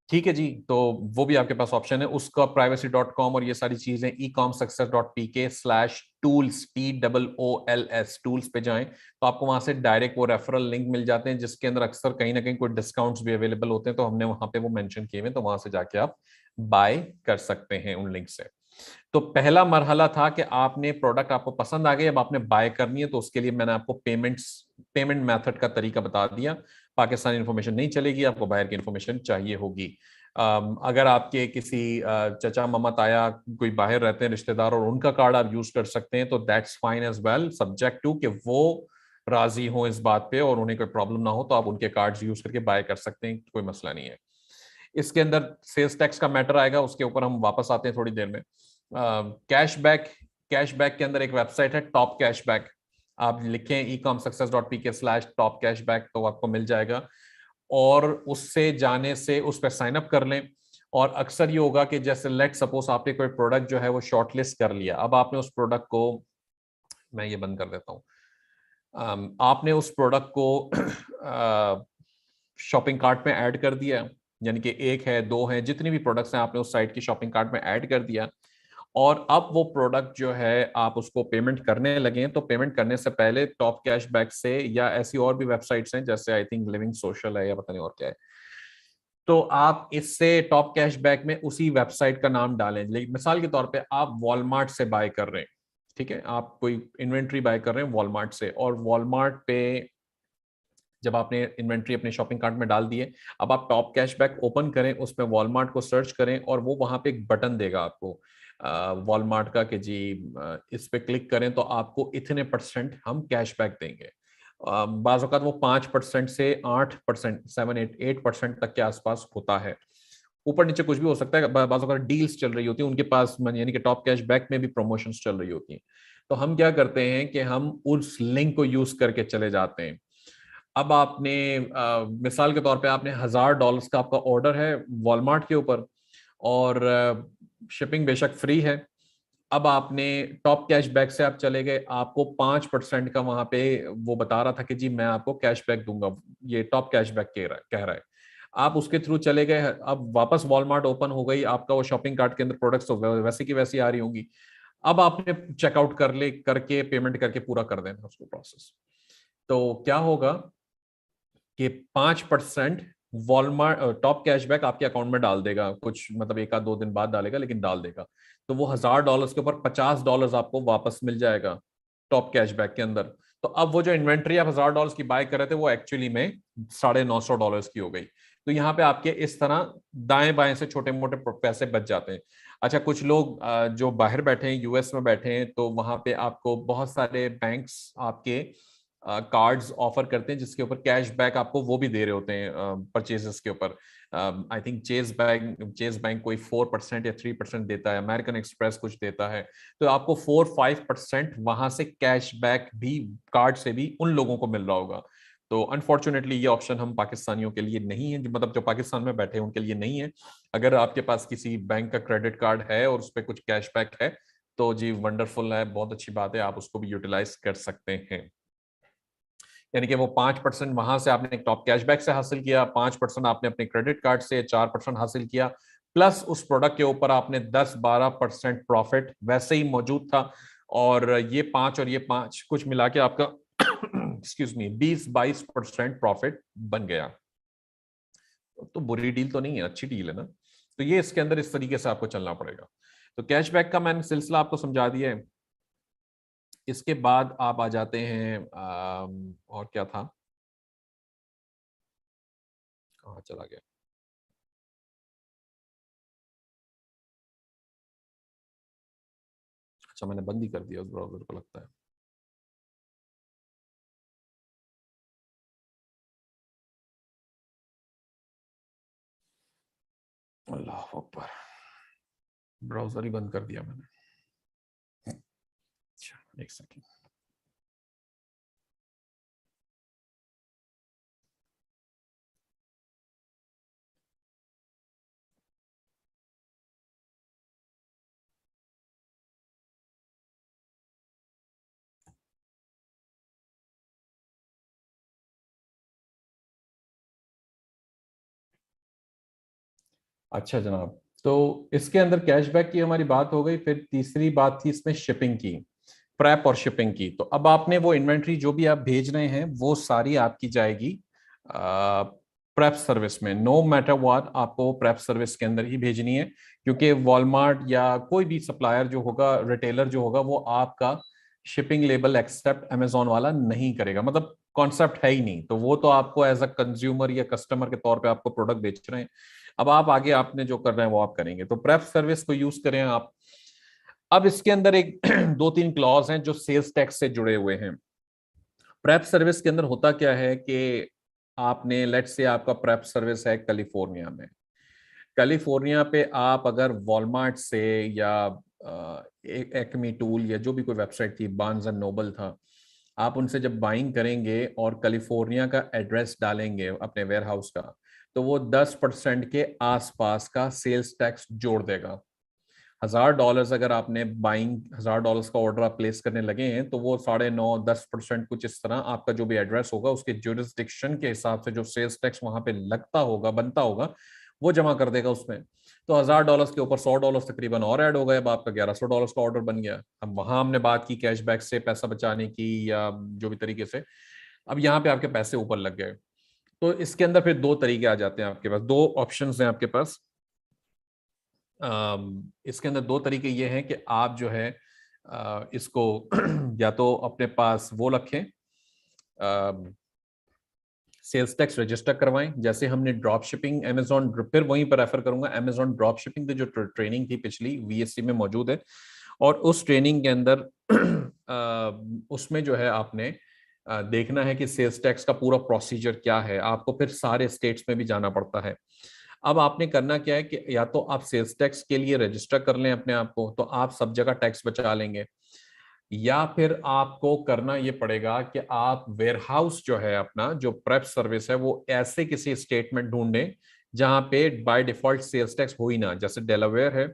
ठीक है जी, तो वो भी आपके पास ऑप्शन है उसका। privacy.com और ये सारी चीजें ecomsuccess.pk/tools TOOLS टूल्स पे जाएं, तो आपको वहां से डायरेक्ट वो रेफरल लिंक मिल जाते हैं, जिसके अंदर अक्सर कहीं ना कहीं कोई डिस्काउंट्स भी अवेलेबल होते हैं, तो हमने वहां पे वो मेंशन किए हुए, तो वहां से जाके आप बाय कर सकते हैं उन लिंक से। तो पहला मरहला था कि आपने प्रोडक्ट आपको पसंद आ गई, अब आपने बाय करनी है, तो उसके लिए मैंने आपको पेमेंट मेथड का तरीका बता दिया। पाकिस्तानी इन्फॉर्मेशन नहीं चलेगी, आपको बाहर की इन्फॉर्मेशन चाहिए होगी। अगर आपके किसी चचा मामा ताया कोई बाहर रहते हैं रिश्तेदार, और उनका कार्ड आप यूज कर सकते हैं, तो that's fine as well, subject to कि वो राजी हो इस बात पे और उन्हें कोई प्रॉब्लम ना हो, तो आप उनके कार्ड्स यूज करके बाय कर सकते हैं, कोई मसला नहीं है। इसके अंदर सेल्स टैक्स का मैटर आएगा, उसके ऊपर हम वापस आते हैं थोड़ी देर में। कैशबैक, कैशबैक के अंदर एक वेबसाइट है टॉप कैशबैक, आप लिखें ecomsuccess.pk/टॉप कैशबैक, तो आपको मिल जाएगा। और उससे जाने से उस पर साइन अप कर लें। और अक्सर ये होगा कि जैसे लेट सपोज आपने कोई प्रोडक्ट जो है वो शॉर्टलिस्ट कर लिया, अब आपने उस प्रोडक्ट को, मैं ये बंद कर देता हूँ, आपने उस प्रोडक्ट को शॉपिंग कार्ट में ऐड कर दिया, यानी कि एक है, दो है, जितनी भी प्रोडक्ट्स हैं आपने उस साइट की शॉपिंग कार्ट में ऐड कर दिया। और अब वो प्रोडक्ट जो है आप उसको पेमेंट करने लगे, तो पेमेंट करने से पहले टॉप कैशबैक से, या ऐसी और भी वेबसाइट्स हैं जैसे आई थिंक लिविंग सोशल है या पता नहीं और क्या है, तो आप इससे टॉप कैशबैक में उसी वेबसाइट का नाम डालें। लेकिन मिसाल के तौर पे आप वॉलमार्ट से बाय कर रहे हैं, ठीक है, आप कोई इन्वेंट्री बाय कर रहे हैं वॉलमार्ट से, और वॉलमार्ट पे जब आपने इन्वेंट्री अपने शॉपिंग कार्ट में डाल दिए, अब आप टॉप कैशबैक ओपन करें, उसमें वॉलमार्ट को सर्च करें और वो वहां पे एक बटन देगा आपको वॉलमार्ट का कि जी इस पे क्लिक करें तो आपको इतने परसेंट हम कैशबैक देंगे। बाज़ औक़ात वो 5% से 8%, 7-8% तक के आसपास होता है। ऊपर नीचे कुछ भी हो सकता है, बाज़ औक़ात डील्स चल रही होती है उनके पास, यानी कि टॉप कैशबैक में भी प्रमोशंस चल रही होती हैं। तो हम क्या करते हैं कि हम उस लिंक को यूज करके चले जाते हैं। अब आपने मिसाल के तौर पे आपने $1000 का आपका ऑर्डर है वॉलमार्ट के ऊपर और शिपिंग बेशक फ्री है। अब आपने टॉप कैशबैक से आप चले गए, आपको 5% का वहां पे वो बता रहा था कि जी मैं आपको कैशबैक दूंगा, ये टॉप कैशबैक कह रहा है। आप उसके थ्रू चले गए, अब वापस वॉलमार्ट ओपन हो गई, आपका वो शॉपिंग कार्ट के अंदर प्रोडक्ट्स तो वैसे की वैसी आ रही होंगी। अब आपने चेकआउट करके पेमेंट करके पूरा कर देना उसको प्रोसेस। तो क्या होगा कि 5% वॉलमार्ट टॉप कैशबैक आपके अकाउंट में डाल देगा, कुछ मतलब 1 आध 2 दिन बाद डालेगा लेकिन डाल देगा। तो वो $1000 के ऊपर $50 आपको वापस मिल जाएगा टॉप कैशबैक के अंदर। तो अब वो जो इन्वेंट्री आप $1000 की बाय कर रहे थे वो एक्चुअली में $950 की हो गई। तो यहाँ पे आपके इस तरह दाएं बाएं से छोटे मोटे पैसे बच जाते हैं। अच्छा, कुछ लोग जो बाहर बैठे हैं, यूएस में बैठे हैं, तो वहां पे आपको बहुत सारे बैंक्स आपके कार्ड्स ऑफर करते हैं जिसके ऊपर कैशबैक आपको वो भी दे रहे होते हैं परचेजेस के ऊपर। आई थिंक चेज बैंक कोई 4% या 3% देता है, अमेरिकन एक्सप्रेस कुछ देता है। तो आपको 4-5% वहां से कैशबैक भी कार्ड से भी उन लोगों को मिल रहा होगा। तो अनफॉर्चुनेटली ये ऑप्शन हम पाकिस्तानियों के लिए नहीं है, मतलब जो पाकिस्तान में बैठे हैं उनके लिए नहीं है। अगर आपके पास किसी बैंक का क्रेडिट कार्ड है और उस पर कुछ कैशबैक है तो जी वंडरफुल है, बहुत अच्छी बात है, आप उसको भी यूटिलाइज कर सकते हैं। यानी कि वो 5% वहां से आपने टॉप कैशबैक से हासिल किया, 5% आपने अपने क्रेडिट कार्ड से, 4% हासिल किया, प्लस उस प्रोडक्ट के ऊपर आपने 10-12% प्रॉफिट वैसे ही मौजूद था। और ये 5 और ये 5 कुछ मिला के आपका एक्सक्यूज मी 20-22% प्रॉफिट बन गया। तो बुरी डील तो नहीं है, अच्छी डील है ना। तो ये इसके अंदर इस तरीके से आपको चलना पड़ेगा। तो कैशबैक का मैंने सिलसिला आपको समझा दिया है। इसके बाद आप आ जाते हैं और क्या था, कहाँ चला गया। अच्छा, मैंने बंद ही कर दिया उस ब्राउजर को लगता है। अल्लाह अकबर, ब्राउजर ही बंद कर दिया मैंने। अच्छा, एक सेकंड। अच्छा जनाब, तो इसके अंदर कैशबैक की हमारी बात हो गई। फिर तीसरी बात थी इसमें शिपिंग की, प्रैप और शिपिंग की। तो अब आपने वो इन्वेंट्री जो भी आप भेज रहे हैं वो सारी आपकी जाएगी प्रेप सर्विस में। नो मैटर व्हाट आपको प्रेप सर्विस के अंदर ही भेजनी है, क्योंकि वॉलमार्ट या कोई भी सप्लायर जो होगा, रिटेलर जो होगा, वो आपका शिपिंग लेबल एक्सेप्ट अमेजोन वाला नहीं करेगा। मतलब कॉन्सेप्ट है ही नहीं। तो वो तो आपको एज अ कंज्यूमर या कस्टमर के तौर पे आपको प्रोडक्ट बेच रहे हैं। अब आप आगे आपने जो कर रहे हैं वो आप करेंगे। तो प्रेप सर्विस को यूज करें आप। अब इसके अंदर एक 2-3 क्लॉज हैं जो सेल्स टैक्स से जुड़े हुए हैं। प्रेप सर्विस के अंदर होता क्या है कि आपने लेट से आपका प्रेप सर्विस है कैलिफोर्निया में। कैलिफोर्निया पे आप अगर वॉलमार्ट से या एक्मी टूल या जो भी कोई वेबसाइट थी, बार्न्स एंड नोबल था, आप उनसे जब बाइंग करेंगे और कैलिफोर्निया का एड्रेस डालेंगे अपने वेयर हाउस का, तो वो 10% के आसपास का सेल्स टैक्स जोड़ देगा। $1000 अगर आपने बाइंग $1000 का ऑर्डर आप प्लेस करने लगे हैं तो वो 9.5-10% कुछ इस तरह आपका जो भी एड्रेस होगा उसके जुरिस्डिक्शन के हिसाब से जो सेल्स टैक्स वहां पे लगता होगा, बनता होगा, वो जमा कर देगा उसमें। तो $1000 के ऊपर $100 तकरीबन और ऐड हो गए। अब आपका $1100 का ऑर्डर बन गया। अब वहां हमने बात की कैशबैक से पैसा बचाने की या जो भी तरीके से, अब यहाँ पे आपके पैसे ऊपर लग गए। तो इसके अंदर फिर दो तरीके आ जाते हैं आपके पास, दो ऑप्शन हैं आपके पास। इसके अंदर दो तरीके ये हैं कि आप जो है इसको या तो अपने पास वो रखें, सेल्स टैक्स रजिस्टर करवाएं। जैसे हमने ड्रॉप शिपिंग अमेजॉन, फिर वहीं पर रेफर करूंगा, अमेजॉन ड्रॉप शिपिंग की जो ट्रेनिंग थी पिछली वीएससी में मौजूद है, और उस ट्रेनिंग के अंदर उसमें जो है आपने देखना है कि सेल्स टैक्स का पूरा प्रोसीजर क्या है। आपको फिर सारे स्टेट्स में भी जाना पड़ता है। अब आपने करना क्या है कि या तो आप सेल्स टैक्स के लिए रजिस्टर कर लें अपने आप को, तो आप सब जगह टैक्स बचा लेंगे, या फिर आपको करना ये पड़ेगा कि आप वेयरहाउस जो है अपना, जो प्रेप सर्विस है, वो ऐसे किसी स्टेट में ढूंढें जहां पे बाय डिफॉल्ट सेल्स टैक्स हो ही ना। जैसे डेलावेयर है,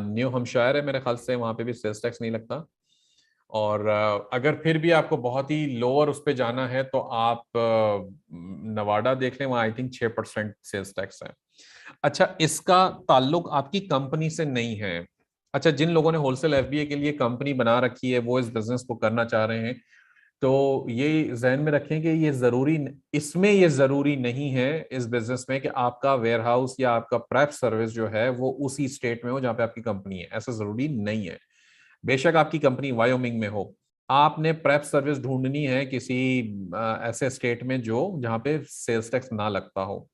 न्यू हम्पशायर है मेरे ख्याल से, वहां पे भी सेल्स टैक्स नहीं लगता। और अगर फिर भी आपको बहुत ही लोअर उस पर जाना है तो आप नवाडा देख लें, वहां आई थिंक 6% सेल्स टैक्स है। अच्छा, इसका ताल्लुक आपकी कंपनी से नहीं है। अच्छा, जिन लोगों ने होलसेल एफबीए के लिए कंपनी बना रखी है, वो इस बिजनेस को करना चाह रहे हैं, तो ये जहन में रखें कि ये जरूरी नहीं है इस बिजनेस में कि आपका वेयरहाउस या आपका प्रेप सर्विस जो है वो उसी स्टेट में हो जहां पे आपकी कंपनी है। ऐसा जरूरी नहीं है। बेशक आपकी कंपनी वायोमिंग में हो, आपने प्रेप सर्विस ढूंढनी है किसी ऐसे स्टेट में जो जहां पे सेल्स टैक्स ना लगता हो।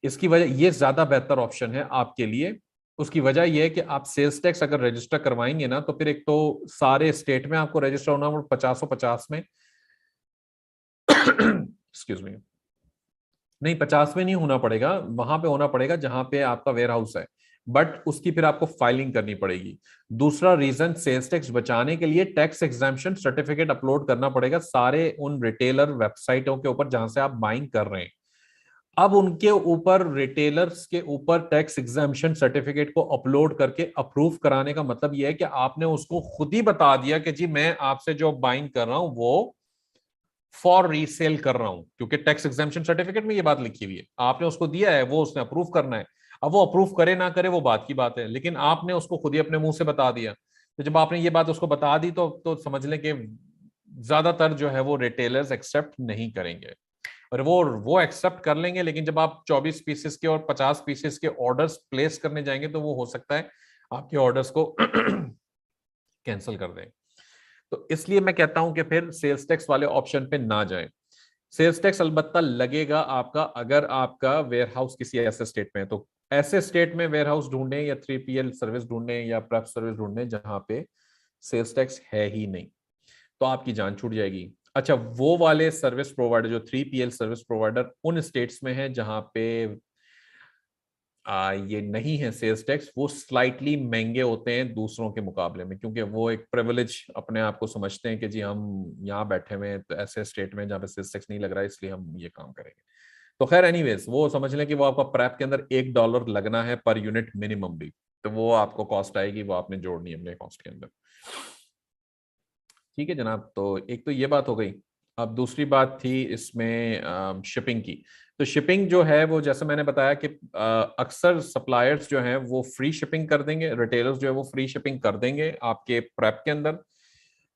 इसकी वजह ये ज्यादा बेहतर ऑप्शन है आपके लिए। उसकी वजह यह है कि आप सेल्स टैक्स अगर रजिस्टर करवाएंगे ना, तो फिर एक तो सारे स्टेट में आपको रजिस्टर होना, और 50 में एक्सक्यूज मी, नहीं 50 में नहीं होना पड़ेगा, वहां पे होना पड़ेगा जहां पे आपका वेयर हाउस है, बट उसकी फिर आपको फाइलिंग करनी पड़ेगी। दूसरा रीजन, सेल्स टैक्स बचाने के लिए टैक्स एग्जाम्पशन सर्टिफिकेट अपलोड करना पड़ेगा सारे उन रिटेलर वेबसाइटों के ऊपर जहां से आप बाइंग कर रहे हैं। अब उनके ऊपर, रिटेलर्स के ऊपर टैक्स एग्जाम्पशन सर्टिफिकेट को अपलोड करके अप्रूव कराने का मतलब यह है कि आपने उसको खुद ही बता दिया कि जी मैं आपसे जो बाइंग कर रहा हूं वो फॉर रीसेल कर रहा हूं, क्योंकि टैक्स एग्जाम्पशन सर्टिफिकेट में ये बात लिखी हुई है, आपने उसको दिया है, वो उसने अप्रूव करना है। अब वो अप्रूव करे ना करे वो बात की बात है, लेकिन आपने उसको खुद ही अपने मुंह से बता दिया। तो जब आपने ये बात उसको बता दी, तो समझ लें कि ज्यादातर जो है वो रिटेलर्स एक्सेप्ट नहीं करेंगे, और वो एक्सेप्ट कर लेंगे, लेकिन जब आप 24 पीसेस के और 50 पीसेस के ऑर्डर्स प्लेस करने जाएंगे तो वो हो सकता है आपके ऑर्डर्स को कैंसिल कर दें। तो इसलिए मैं कहता हूं कि फिर सेल्स टैक्स वाले ऑप्शन पे ना जाएं। सेल्स टैक्स अलबत्ता लगेगा आपका अगर आपका वेयर हाउस किसी ऐसे स्टेट में है, तो ऐसे स्टेट में वेयर हाउस ढूंढें या 3PL सर्विस ढूंढें या प्रेप सर्विस ढूंढें जहां पे सेल्स टैक्स है ही नहीं, तो आपकी जान छूट जाएगी। अच्छा, वो वाले सर्विस प्रोवाइडर जो 3PL सर्विस प्रोवाइडर उन स्टेट्स में है जहां पे ये नहीं है सेल्स टैक्स, वो स्लाइटली महंगे होते हैं दूसरों के मुकाबले में, क्योंकि वो एक प्रिविलेज अपने आप को समझते हैं कि जी हम यहाँ बैठे हुए हैं तो ऐसे स्टेट में जहाँ पे सेल्स टैक्स नहीं लग रहा है, इसलिए हम ये काम करेंगे। तो खैर एनीवेज, वो समझ लें कि वो आपका प्रैप के अंदर $1 लगना है पर यूनिट मिनिमम भी, तो वो आपको कॉस्ट आएगी, वो आपने जोड़नी है अपने कॉस्ट के अंदर। ठीक है जनाब, तो एक तो ये बात हो गई। अब दूसरी बात थी इसमें शिपिंग की। तो शिपिंग जो है वो जैसे मैंने बताया कि अक्सर सप्लायर्स जो हैं वो फ्री शिपिंग कर देंगे, रिटेलर्स जो है वो फ्री शिपिंग कर देंगे आपके प्रेप के अंदर,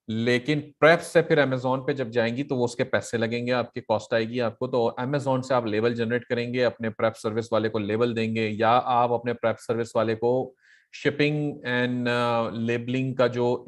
लेकिन प्रेप से फिर अमेजोन पे जब जाएंगी तो वो उसके पैसे लगेंगे, आपकी कॉस्ट आएगी आपको। तो अमेजोन से आप लेबल जनरेट करेंगे, अपने प्रेप सर्विस वाले को लेबल देंगे, या आप अपने प्रेप सर्विस वाले को शिपिंग एंड लेबलिंग का जो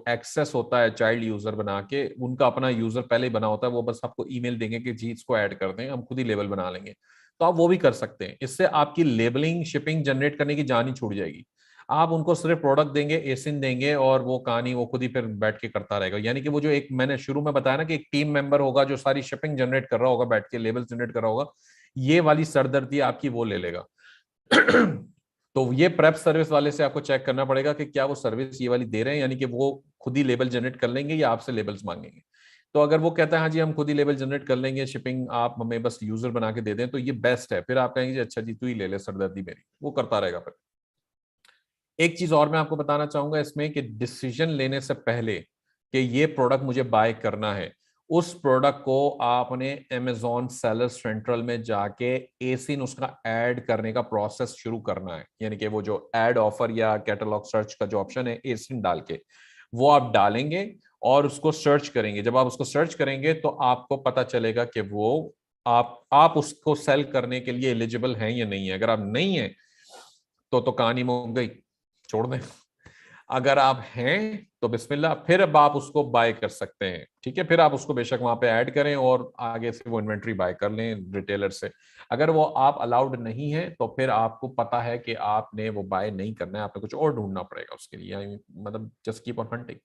एक्सेस होता है चाइल्ड यूजर बना के, उनका अपना यूजर पहले ही बना होता है, वो बस आपको ईमेल देंगे कि जी इसको ऐड कर दें, हम खुद ही लेबल बना लेंगे। तो आप वो भी कर सकते हैं। इससे आपकी लेबलिंग शिपिंग जनरेट करने की जान ही छूट जाएगी। आप उनको सिर्फ प्रोडक्ट देंगे, एसिन देंगे, और वो कहानी वो खुद ही फिर बैठ के करता रहेगा। यानी कि वो जो एक मैंने शुरू में बताया ना कि एक टीम मेंबर होगा जो सारी शिपिंग जनरेट कर रहा होगा, बैठ के लेबल जनरेट कर रहा होगा, ये वाली सरदर्दी आपकी वो ले लेगा। तो ये प्रेप सर्विस वाले से आपको चेक करना पड़ेगा कि क्या वो सर्विस ये वाली दे रहे हैं, यानी कि वो खुद ही लेबल जनरेट कर लेंगे या आपसे लेबल्स मांगेंगे। तो अगर वो कहता है हाँ जी हम खुद ही लेबल जनरेट कर लेंगे, शिपिंग आप हमें बस यूजर बना के दे दें, तो ये बेस्ट है। फिर आप कहेंगे अच्छा जी तू ही ले ले सरदर्दी मेरी, वो करता रहेगा फिर। एक चीज और मैं आपको बताना चाहूंगा इसमें कि डिसीजन लेने से पहले कि ये प्रोडक्ट मुझे बाय करना है, उस प्रोडक्ट को आपने अमेजॉन सेलर सेंट्रल में जाके एसिन उसका ऐड करने का प्रोसेस शुरू करना है। यानी कि वो जो ऐड ऑफर या कैटलॉग सर्च का जो ऑप्शन है, एसिन डाल के वो आप डालेंगे और उसको सर्च करेंगे। जब आप उसको सर्च करेंगे तो आपको पता चलेगा कि वो आप उसको सेल करने के लिए एलिजिबल हैं या नहीं है। अगर आप नहीं है तो कहानी मुक गई, छोड़ दें। अगर आप हैं तो बिस्मिल्लाह, फिर अब आप उसको बाय कर सकते हैं। ठीक है, फिर आप उसको बेशक वहां पे ऐड करें और आगे से वो इन्वेंट्री बाय कर लें रिटेलर से। अगर वो आप अलाउड नहीं है तो फिर आपको पता है कि आपने वो बाय नहीं करना है, आपने कुछ और ढूंढना पड़ेगा उसके लिए, यानी मतलब जस्ट कीप ऑन हंटिंग।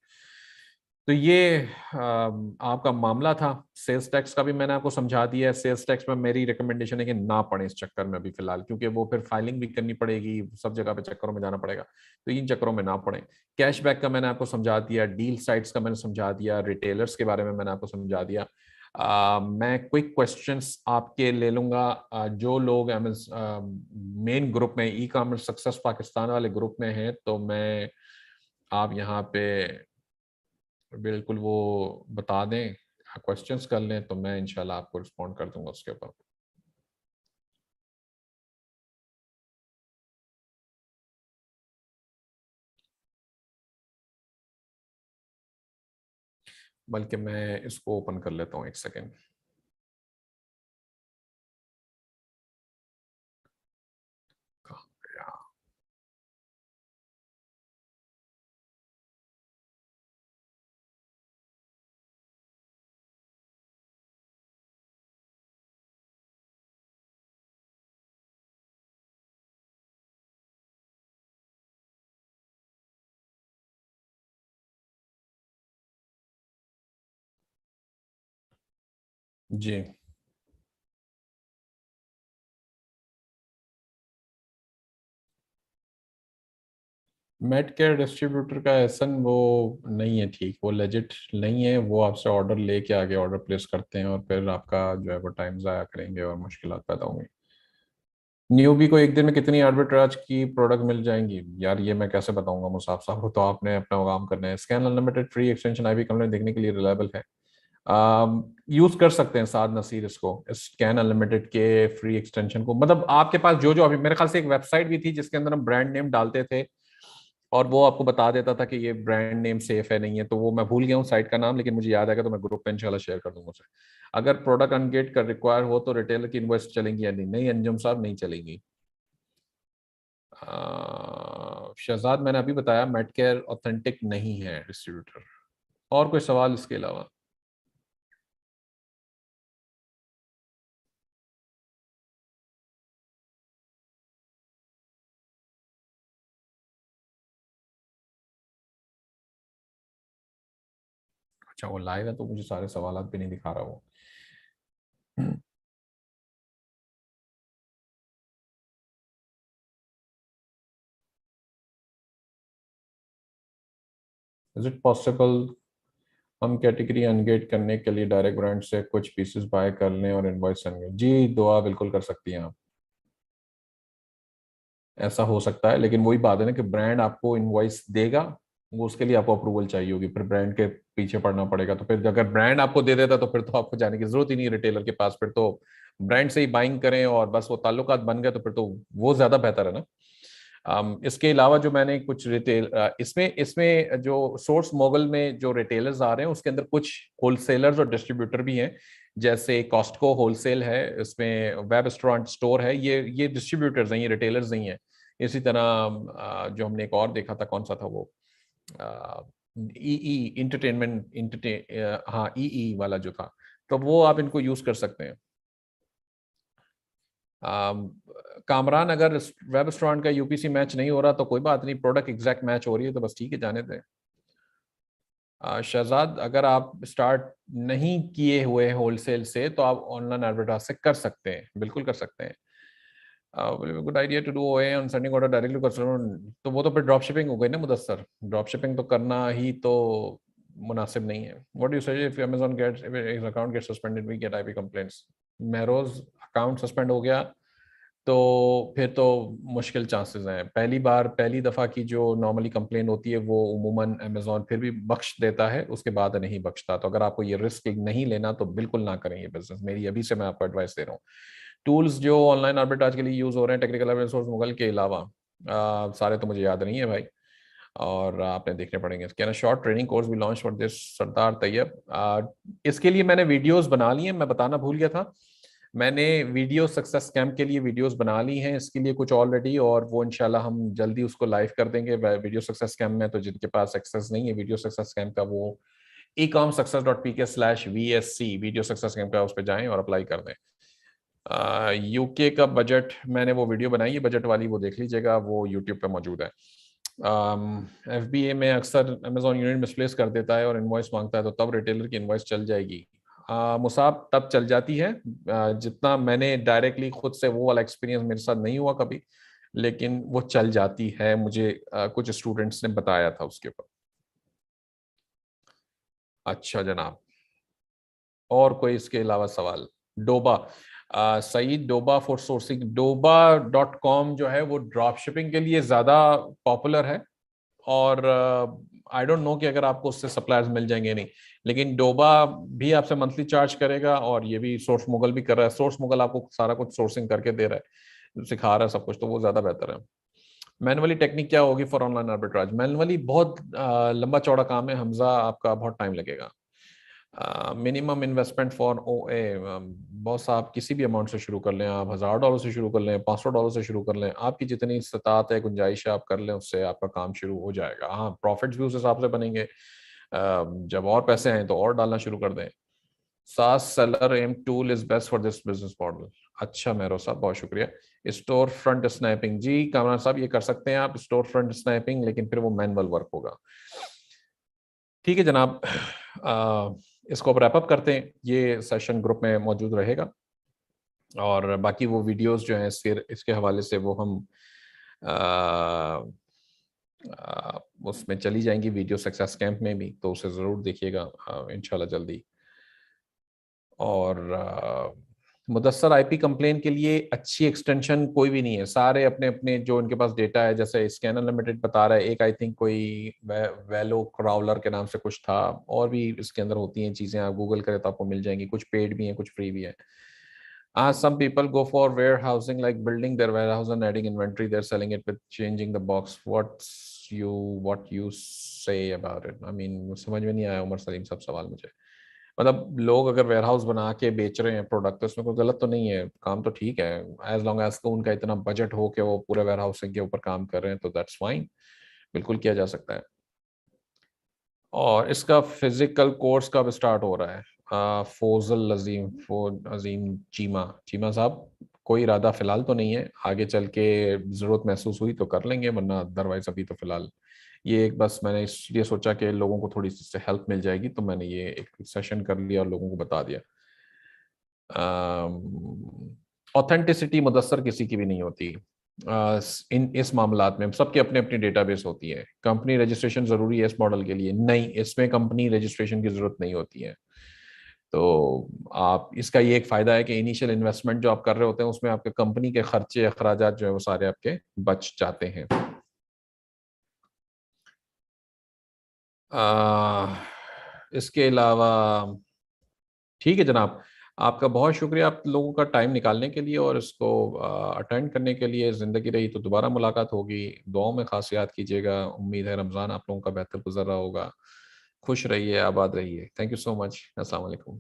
तो ये आपका मामला था। सेल्स टैक्स का भी मैंने आपको समझा दिया है। सेल्स टैक्स में मेरी रिकमेंडेशन है कि ना पड़े इस चक्कर में अभी फिलहाल, क्योंकि वो फिर फाइलिंग भी करनी पड़ेगी, सब जगह पे चक्करों में जाना पड़ेगा, तो इन चक्करों में ना पड़े। कैशबैक का मैंने आपको समझा दिया, डील साइट्स का मैंने समझा दिया, रिटेलर्स के बारे में मैंने आपको समझा दिया। मैं क्विक क्वेश्चंस आपके ले लूंगा। जो लोग मेन ग्रुप में, ई कॉमर्स सक्सेस पाकिस्तान वाले ग्रुप में हैं, तो मैं आप यहाँ पे बिल्कुल वो बता दें, क्वेश्चंस कर लें, तो मैं इंशाल्लाह आपको रिस्पॉन्ड कर दूंगा उसके ऊपर। बल्कि मैं इसको ओपन कर लेता हूँ, एक सेकेंड। जी, मेडकेयर डिस्ट्रीब्यूटर का एहसन वो नहीं है, ठीक, वो लेजिट नहीं है। वो आपसे ऑर्डर लेके आगे ऑर्डर प्लेस करते हैं और फिर आपका जो है वो टाइम ज़ाया करेंगे और मुश्किलात पैदा होंगी। न्यूबी को एक दिन में कितनी आर्बिट्राज की प्रोडक्ट मिल जाएंगी यार, ये मैं कैसे बताऊंगा मुसाफ साहब को, तो आपने अपना काम करना है। Scan unlimited free extension IV complaint देखने के लिए रिलायबल है। यूज कर सकते हैं साद नसीर इसको, स्कैन अनलिमिटेड के फ्री एक्सटेंशन को। मतलब आपके पास जो जो अभी मेरे ख्याल से एक वेबसाइट भी थी जिसके अंदर हम ब्रांड नेम डालते थे और वो आपको बता देता था कि ये ब्रांड नेम सेफ है नहीं है, तो वो मैं भूल गया हूँ साइट का नाम, लेकिन मुझे याद आएगा तो मैं ग्रुप पे इंशाल्लाह शेयर कर दूंगा उसे। अगर प्रोडक्ट अनगेट कर रिक्वायर हो तो रिटेलर की इन्वॉइस चलेंगी या नहीं? नहीं अंजुम साहब, नहीं चलेंगी। शहजाद, मैंने अभी बताया मेडकेयर ऑथेंटिक नहीं है डिस्ट्रीब्यूटर। और कोई सवाल इसके अलावा? अच्छा, वो लाएगा तो मुझे सारे सवाल भी नहीं दिखा रहा वो। इज इट पॉसिबल हम कैटेगरी अनगेट करने के लिए डायरेक्ट ब्रांड से कुछ पीसेस बाय कर लें और इनवॉइस अनगेट? जी, दुआ बिल्कुल कर सकती हैं आप। ऐसा हो सकता है, लेकिन वही बात है ना कि ब्रांड आपको इनवॉइस देगा, वो उसके लिए आपको अप्रूवल चाहिए होगी, फिर ब्रांड के पीछे पड़ना पड़ेगा। तो फिर अगर ब्रांड आपको दे देता तो फिर तो आपको जाने की जरूरत ही नहीं रिटेलर के पास, फिर तो ब्रांड से ही बाइंग करें और बस वो ताल्लुकात बन गए, तो फिर तो वो ज्यादा बेहतर है ना। इसके अलावा जो मैंने कुछ रिटेल इसमें इसमें जो सोर्स मोगल में जो रिटेलर्स आ रहे हैं उसके अंदर कुछ होलसेलर्स और डिस्ट्रीब्यूटर भी हैं। जैसे कॉस्टको होलसेल है, इसमें वेब रेस्टोरेंट स्टोर है, ये डिस्ट्रीब्यूटर्स हैं, ये रिटेलर्स नहीं है। इसी तरह जो हमने एक और देखा था, कौन सा था वो, ई इंटरटेनमेंट हाँ, ई वाला जो था, तो वो आप इनको यूज कर सकते हैं। अम, कामरान, अगर वेब रेस्टोरेंट का यूपीसी मैच नहीं हो रहा तो कोई बात नहीं, प्रोडक्ट एग्जैक्ट मैच हो रही है तो बस ठीक है, जाने दें। शहजाद, अगर आप स्टार्ट नहीं किए हुए होलसेल से तो आप ऑनलाइन एडवर्टाइज से कर सकते हैं, बिल्कुल कर सकते हैं। गुड आइडिया टू डू ओए on sending order directly customer. तो वो तो फिर ड्रॉप शिपिंग हो गई ना मुदस्सर, ड्रॉप शिपिंग तो करना ही तो मुनासिब नहीं है। What do you suggest if Amazon gets, if account gets suspended, we get IP complaints? Mehroz, account suspend हो गया तो फिर तो मुश्किल चांसेस हैं। पहली बार, पहली दफ़ा की जो नॉर्मली कंप्लेन होती है वो उमूमन अमेजोन फिर भी बख्श देता है, उसके बाद नहीं बख्शता। तो अगर आपको ये रिस्क नहीं लेना तो बिल्कुल ना करें ये बिजनेस, मेरी अभी से मैं आपको एडवाइस दे रहा हूँ। टूल्स जो ऑनलाइन आर्बिट्राज के लिए यूज़ हो रहे हैं टेक्निकल एविडेंस सोर्स मुगल के अलावा, सारे तो मुझे याद नहीं है भाई, और आपने देखने पड़ेंगे। Can a short training course भी लॉन्च फॉर दिस सरदार तैयब? इसके लिए मैंने वीडियोस बना ली हैं, मैं बताना भूल गया था। मैंने वीडियो सक्सेस स्कैम के लिए वीडियोस बना ली हैं इसके लिए कुछ ऑलरेडी, और वो इंशाल्लाह हम जल्दी उसको लाइव कर देंगे वीडियो सक्सेस स्कैम में। तो जिनके पास एक्सेस नहीं है वीडियो सक्सेस स्कैम का, वो ecomsuccess.pk/VSC वीडियो सक्सेस स्कैम का उस पर जाएं और अप्लाई कर दें। यूके का बजट मैंने वो वीडियो बनाई है बजट वाली, वो देख लीजिएगा, वो यूट्यूब पे मौजूद है। FBA में अक्सर अमेजोन यूनिट मिसप्लेस कर देता है और इनवॉइस मांगता है, तो तब रिटेलर की इनवॉइस चल जाएगी। मुसाब तब चल जाती है जितना मैंने डायरेक्टली खुद से, वो वाला एक्सपीरियंस मेरे साथ नहीं हुआ कभी, लेकिन वो चल जाती है, मुझे कुछ स्टूडेंट्स ने बताया था उसके ऊपर। अच्छा जनाब, और कोई इसके अलावा सवाल? डोबा, सईद डोबा फॉर सोर्सिंग, डोबा.com जो है वो ड्रॉप शिपिंग के लिए ज्यादा पॉपुलर है, और आई डोंट नो कि अगर आपको उससे सप्लायर्स मिल जाएंगे नहीं, लेकिन डोबा भी आपसे मंथली चार्ज करेगा, और ये भी सोर्स मुगल भी कर रहा है। सोर्स मुगल आपको सारा कुछ सोर्सिंग करके दे रहा है, सिखा रहा है सब कुछ, तो वो ज्यादा बेहतर है। मैनुअली टेक्निक क्या होगी फॉर ऑनलाइन आर्बिट्राज? मैनुअली बहुत लंबा चौड़ा काम है हमजा, आपका बहुत टाइम लगेगा। Minimum investment for OA, boss आप किसी भी अमाउंट से शुरू कर लें, आप $1000 से शुरू कर लें, $500 से शुरू कर लें, आपकी जितनी इस्तात है, गुंजाइश है, आप कर लें, उससे आपका काम शुरू हो जाएगा। हाँ, प्रॉफिट्स भी उस हिसाब से बनेंगे। जब और पैसे हैं तो और डालना शुरू कर दें। SaaS seller M tool is best for this business model. अच्छा मेहरो साहब, बहुत शुक्रिया। स्टोर फ्रंट स्नैपिंग, जी कामरान साहब ये कर सकते हैं आप, स्टोर फ्रंट स्नैपिंग, लेकिन फिर वो मैनुअल वर्क होगा। ठीक है जनाब, इसको अब रैप अप करते हैं। ये सेशन ग्रुप में मौजूद रहेगा, और बाकी वो वीडियोस जो हैं फिर इसके हवाले से वो हम उसमें चली जाएंगी वीडियो सक्सेस कैंप में भी, तो उसे ज़रूर देखिएगा इंशाल्लाह जल्दी। और मुदस्सर IP कंप्लेन के लिए अच्छी एक्सटेंशन कोई भी नहीं है, सारे अपने अपने जो उनके पास डेटा है, जैसे स्कैनर लिमिटेड बता रहा है, एक आई थिंक कोई वेलो क्राउलर के नाम से कुछ था, और भी इसके अंदर होती हैं चीज़ें, आप गूगल करें तो आपको मिल जाएंगी, कुछ पेड भी हैं कुछ फ्री भी है। Some people go for warehousing, like building their warehouse and adding inventory. They're selling it with changing the box. What you say about it? I mean, समझ में नहीं आया उमर सलीम साहब सवाल मुझे। मतलब लोग अगर वेयरहाउस बना के बेच रहे हैं प्रोडक्ट, तो इसमें कोई गलत तो नहीं है, काम तो ठीक है, एज लॉन्ग एज को उनका इतना बजट हो कि वो पूरे वेयरहाउसिंग के ऊपर काम कर रहे हैं, तो दैट्स फाइन, बिल्कुल किया जा सकता है। और इसका फिजिकल कोर्स कब स्टार्ट हो रहा है? फोजल अजीम, अजीम चीमा, चीमा साहब कोई इरादा फिलहाल तो नहीं है, आगे चल के ज़रूरत महसूस हुई तो कर लेंगे, वरना अदरवाइज अभी तो फिलहाल ये एक बस मैंने इसलिए सोचा कि लोगों को थोड़ी सी हेल्प मिल जाएगी, तो मैंने ये एक सेशन कर लिया और लोगों को बता दिया। ऑथेंटिसिटी मुदस्सर किसी की भी नहीं होती इन इस मामलात में, सबके अपने अपनी डेटाबेस होती है। कंपनी रजिस्ट्रेशन जरूरी है इस मॉडल के लिए? नहीं, इसमें कंपनी रजिस्ट्रेशन की जरूरत नहीं होती है। तो आप इसका ये एक फायदा है कि इनिशियल इन्वेस्टमेंट जो आप कर रहे होते हैं उसमें आपके कंपनी के खर्चे अखराजात जो है वो सारे आपके बच जाते हैं। इसके अलावा ठीक है जनाब, आपका बहुत शुक्रिया आप लोगों का टाइम निकालने के लिए और इसको अटेंड करने के लिए। ज़िंदगी रही तो दोबारा मुलाकात होगी, दुआओं में खास याद कीजिएगा। उम्मीद है रमज़ान आप लोगों का बेहतर गुजर रहा होगा। खुश रहिए, आबाद रहिए। Thank you so much. अस्सलाम वालेकुम।